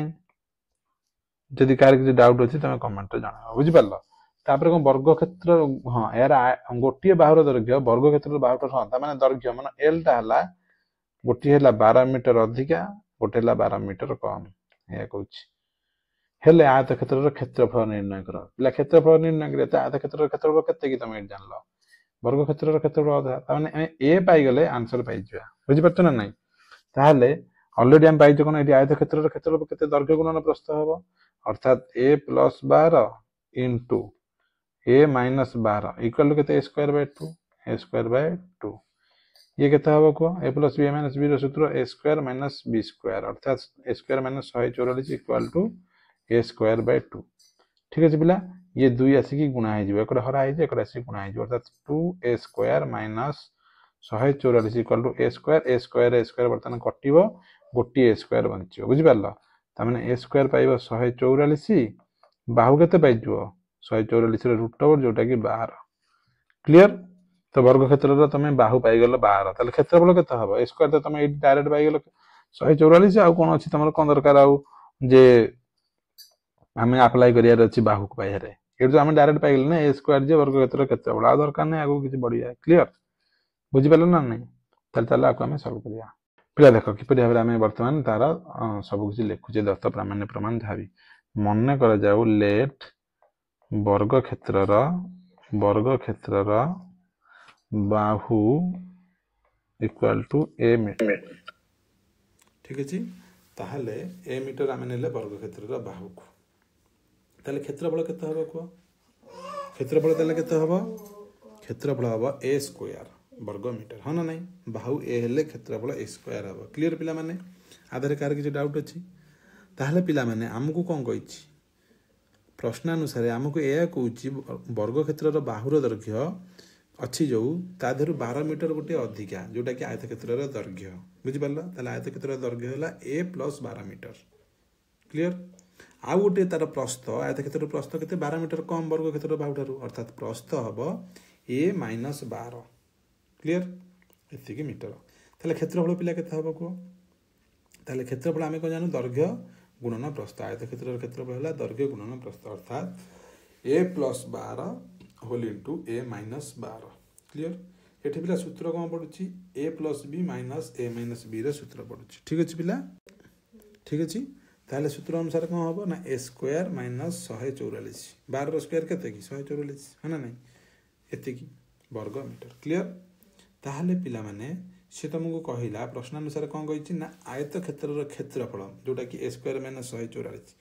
जदि कार किसी डाउट अच्छी तुम कमेंट जन बुझिपार तापर कौन वर्ग क्षेत्र हाँ यार गोटे बाहुर दैर्घ्य वर्ग क्षेत्र बाहुर हाँ तार दैर्घ्य मान एल टा है गोटे है 12 मीटर अधिका गोटे 12 मीटर कम या कौन हेले आयत क्षेत्र क्षेत्रफल निर्णय कर पिला क्षेत्रफल निर्णय कर आयत क्षेत्र क्षेत्रफल केते कि तुम ये जान वर्ग क्षेत्र क्षेत्रफल अधा ताने ए पाइगले आंसर पाइ बुझिपार ना ना ताहले ऑलरेडी हम पाइछ कोन एटी आयत क्षेत्र क्षेत्रफल केते दैर्घ्य गुणन प्रस्थ हबो अर्थात a + 12 into a - 12 equal to केते a square by 2 a square by 2 ये केते हबो को a + b - b रो सूत्र a स्क्वायर - b स्क्वायर अर्थात a square - 144 equal to a square by 2 ठीक अछि पिला ये 2 आसी गुणा हे जिवो एकड हरा हे जे एकड आसी गुणा हे जिवो अर्थात 2a square - 144 equal to a square बर्तन कटिवो गोटी a स्क्वायर बंचिवो बुझि पारलो तामेने a स्क्वायर पाइबो 144 बाहु केते पाइजो 144 रे रूट ओवर जोटा कि 12 क्लियर तो वर्ग क्षेत्र तुम बाहु पाइगल 12 ताले क्षेत्रफल केते हबो a स्क्वायर तो तुम डायरेक्ट पाइगल 144 आ कोन अछि तमर कोन दरकार आउ जे हमें अप्लाई करियार अछि बाहु को पाइहारे एट तो हम डायरेक्ट पाइगल ना a स्क्वायर जे वर्ग क्षेत्र केते बडा दरकार नै आगु किछि बढ़िया क्लियर बुझि पारल ना नै ताले ताले आको हमें सॉल्व करिया पिला देखो कि परि भाबरे हमें वर्तमान तार सब किछि लिखुचे दत्त प्रामाण्य प्रमाण धाबी मन कर जाऊ लेट वर्ग क्षेत्रर बाहु इक्वल टू ए मीटर ठीक अछि ताहले ए मीटर आमे नेले वर्ग क्षेत्रर बाहु को ताले क्षेत्रफल केते हबो को क्षेत्रफल ताले केते हबो क्षेत्रफल हबो a स्क्वायर वर्ग मीटर हां ना नै बाहु a हेले क्षेत्रफल a स्क्वायर हबो क्लियर पिला माने आधार कार किछि डाउट अछि ताहले पिला माने हमकु कोन कहिछि प्रश्न अनुसार हमकु एया कहउछि वर्ग क्षेत्रर बाहुर दैर्घ्य अच्छी जो ता देहरु 12 मीटर गोटे अधिका जोटा कि आयत क्षेत्रर दैर्घ्य बुझि पारला ताले आयत क्षेत्रर दैर्घ्य होला a + 12 मीटर क्लियर आ गोटे तार प्रस्थ आयत क्षेत्रर प्रस्थ केते 12 मीटर कम वर्ग क्षेत्रर बाहुठारु अर्थात प्रस्थ हबो a - 12 क्लियर एति कि मीटर ताले क्षेत्रफल पिला केते हबो को ताले क्षेत्रफल हमें को जानु दैर्घ्य गुणन प्रस्थ आयत क्षेत्रर क्षेत्रफल होला दैर्घ्य गुणन प्रस्थ अर्थात a + 12 whole into a - 12 clear एठी पिला सूत्र कोन पडुची a + b - a - b रे सूत्र पडुची ठीक अछि पिला ठीक अछि ताले सूत्र अनुसार कोन हबो ना a स्क्वायर - 144 12 रो स्क्वायर केते कि 144 हना नै एते कि वर्ग मीटर क्लियर ताहले पिला माने से तुमको कहिला प्रश्न अनुसार कोन कहिछि ना आयत क्षेत्रर क्षेत्रफल जोटा कि a स्क्वायर - 144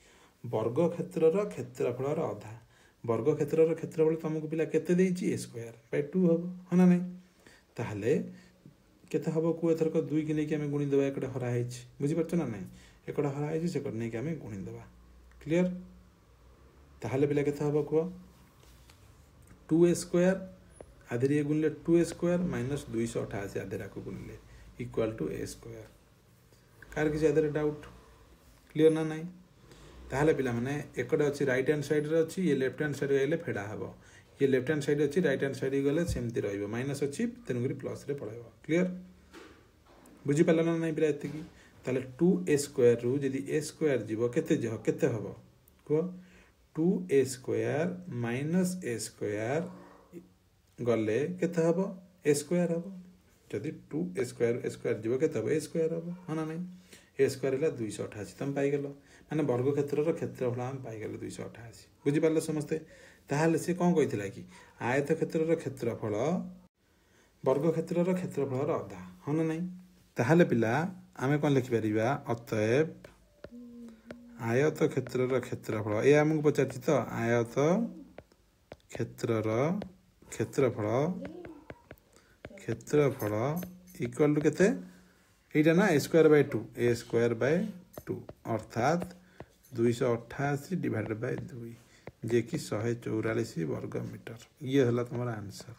वर्ग क्षेत्रर क्षेत्रफलर आधा वर्ग क्षेत्रर क्षेत्रफल तुमको पिला केते देइछि a स्क्वायर बाय 2 हबो हना नै ताहले केते हबो को एथर को 2 कि नै कि हमें गुणी देबा एकड हरा हैछि बुझि परछ ना नै एकड हरा हैछि से कड नै कि हमें गुणी देबा क्लियर ताहले पिला केते हबो को 2a स्क्वायर आधे गुणले 2a स्क्वायर - 288 आधे को गुणले इक्वल टू a स्क्वायर कार कि आधे डाउट क्लियर ना नै ताहले पिला माने एकड अछि राइट हैंड साइड रे अछि ये लेफ्ट हैंड साइड गले फेडा हबो ये लेफ्ट हैंड साइड अछि राइट हैंड साइड गले सेमति रहइबो माइनस अछि तेनुगरी प्लस रे पळाइबो क्लियर बुझि पाला ना नै पिला एति कि ताले 2a स्क्वायर रु यदि a स्क्वायर जीवो केते हबो को 2a स्क्वायर - a स्क्वायर गले केते हबो a स्क्वायर हबो यदि 2a स्क्वायर जीवो केते हबो a स्क्वायर हबो हना नै a स्क्वायर हला 288 तम पाइ गेलो माने वर्ग क्षेत्रर क्षेत्रफल हम पाइ गेलो 288 बुझि पारले समस्ते ताहले से कोन कहितला कि आयत क्षेत्रर क्षेत्रफल वर्ग क्षेत्रर क्षेत्रफलर आधा हन नै ताहले पिला आमे कोन लिखि परिबा अतएव आयत क्षेत्रर क्षेत्रफल ए हमकु पचाछि त आयत क्षेत्रर क्षेत्रफल इक्वल टू केते एटा ना a स्क्वायर बाय 2 अर्थात 288 डिवाइडेड बाय 2 जे कि 144 वर्ग मीटर ये हला तुम्हारा आंसर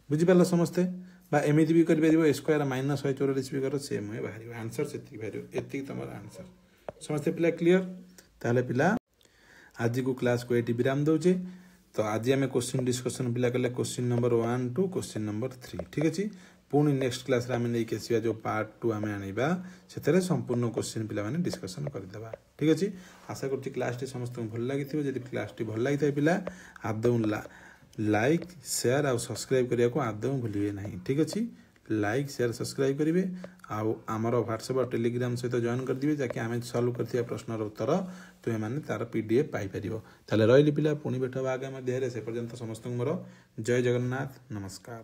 बुझि पाला समस्ते बा एमिति भी कर परिबो a स्क्वायर - 144 भी करो सेम है बाहरी आंसर सेति बाहरी एति तुम्हारा आंसर समस्ते पिला क्लियर ताले पिला आज को क्लास को एटी विराम दउचे तो आज आम क्वेश्चन डिस्कसन पिला कले question number 1 to question number 3 ठीक अच्छे पुणी नेक्स्ट क्लास रे आम नहीं आसवा जो पार्ट 2 आम आने से संपूर्ण क्वेश्चन पिला माने डिस्कसन करदे ठीक अच्छे आशा कर क्लास टी समस्त भल लगी जब क्लास टी भल लगी पिला आदौ लाइक शेयर और सब्सक्राइब करने को आदौ भूलिए ना ठीक अच्छे लाइक शेयर सब्सक्राइब करेंगे आमर व्हाट्सएप और टेलीग्राम सहित जॉइन कर दिए जहाँकि आम सल्व कर प्रश्नर उत्तर तुम्हें मैंने तार पीडीएफ पाइपर ताले रही पिला पुणी भेट आगामी अध्याय से पर्यंत समस्त मोर जय जगन्नाथ नमस्कार।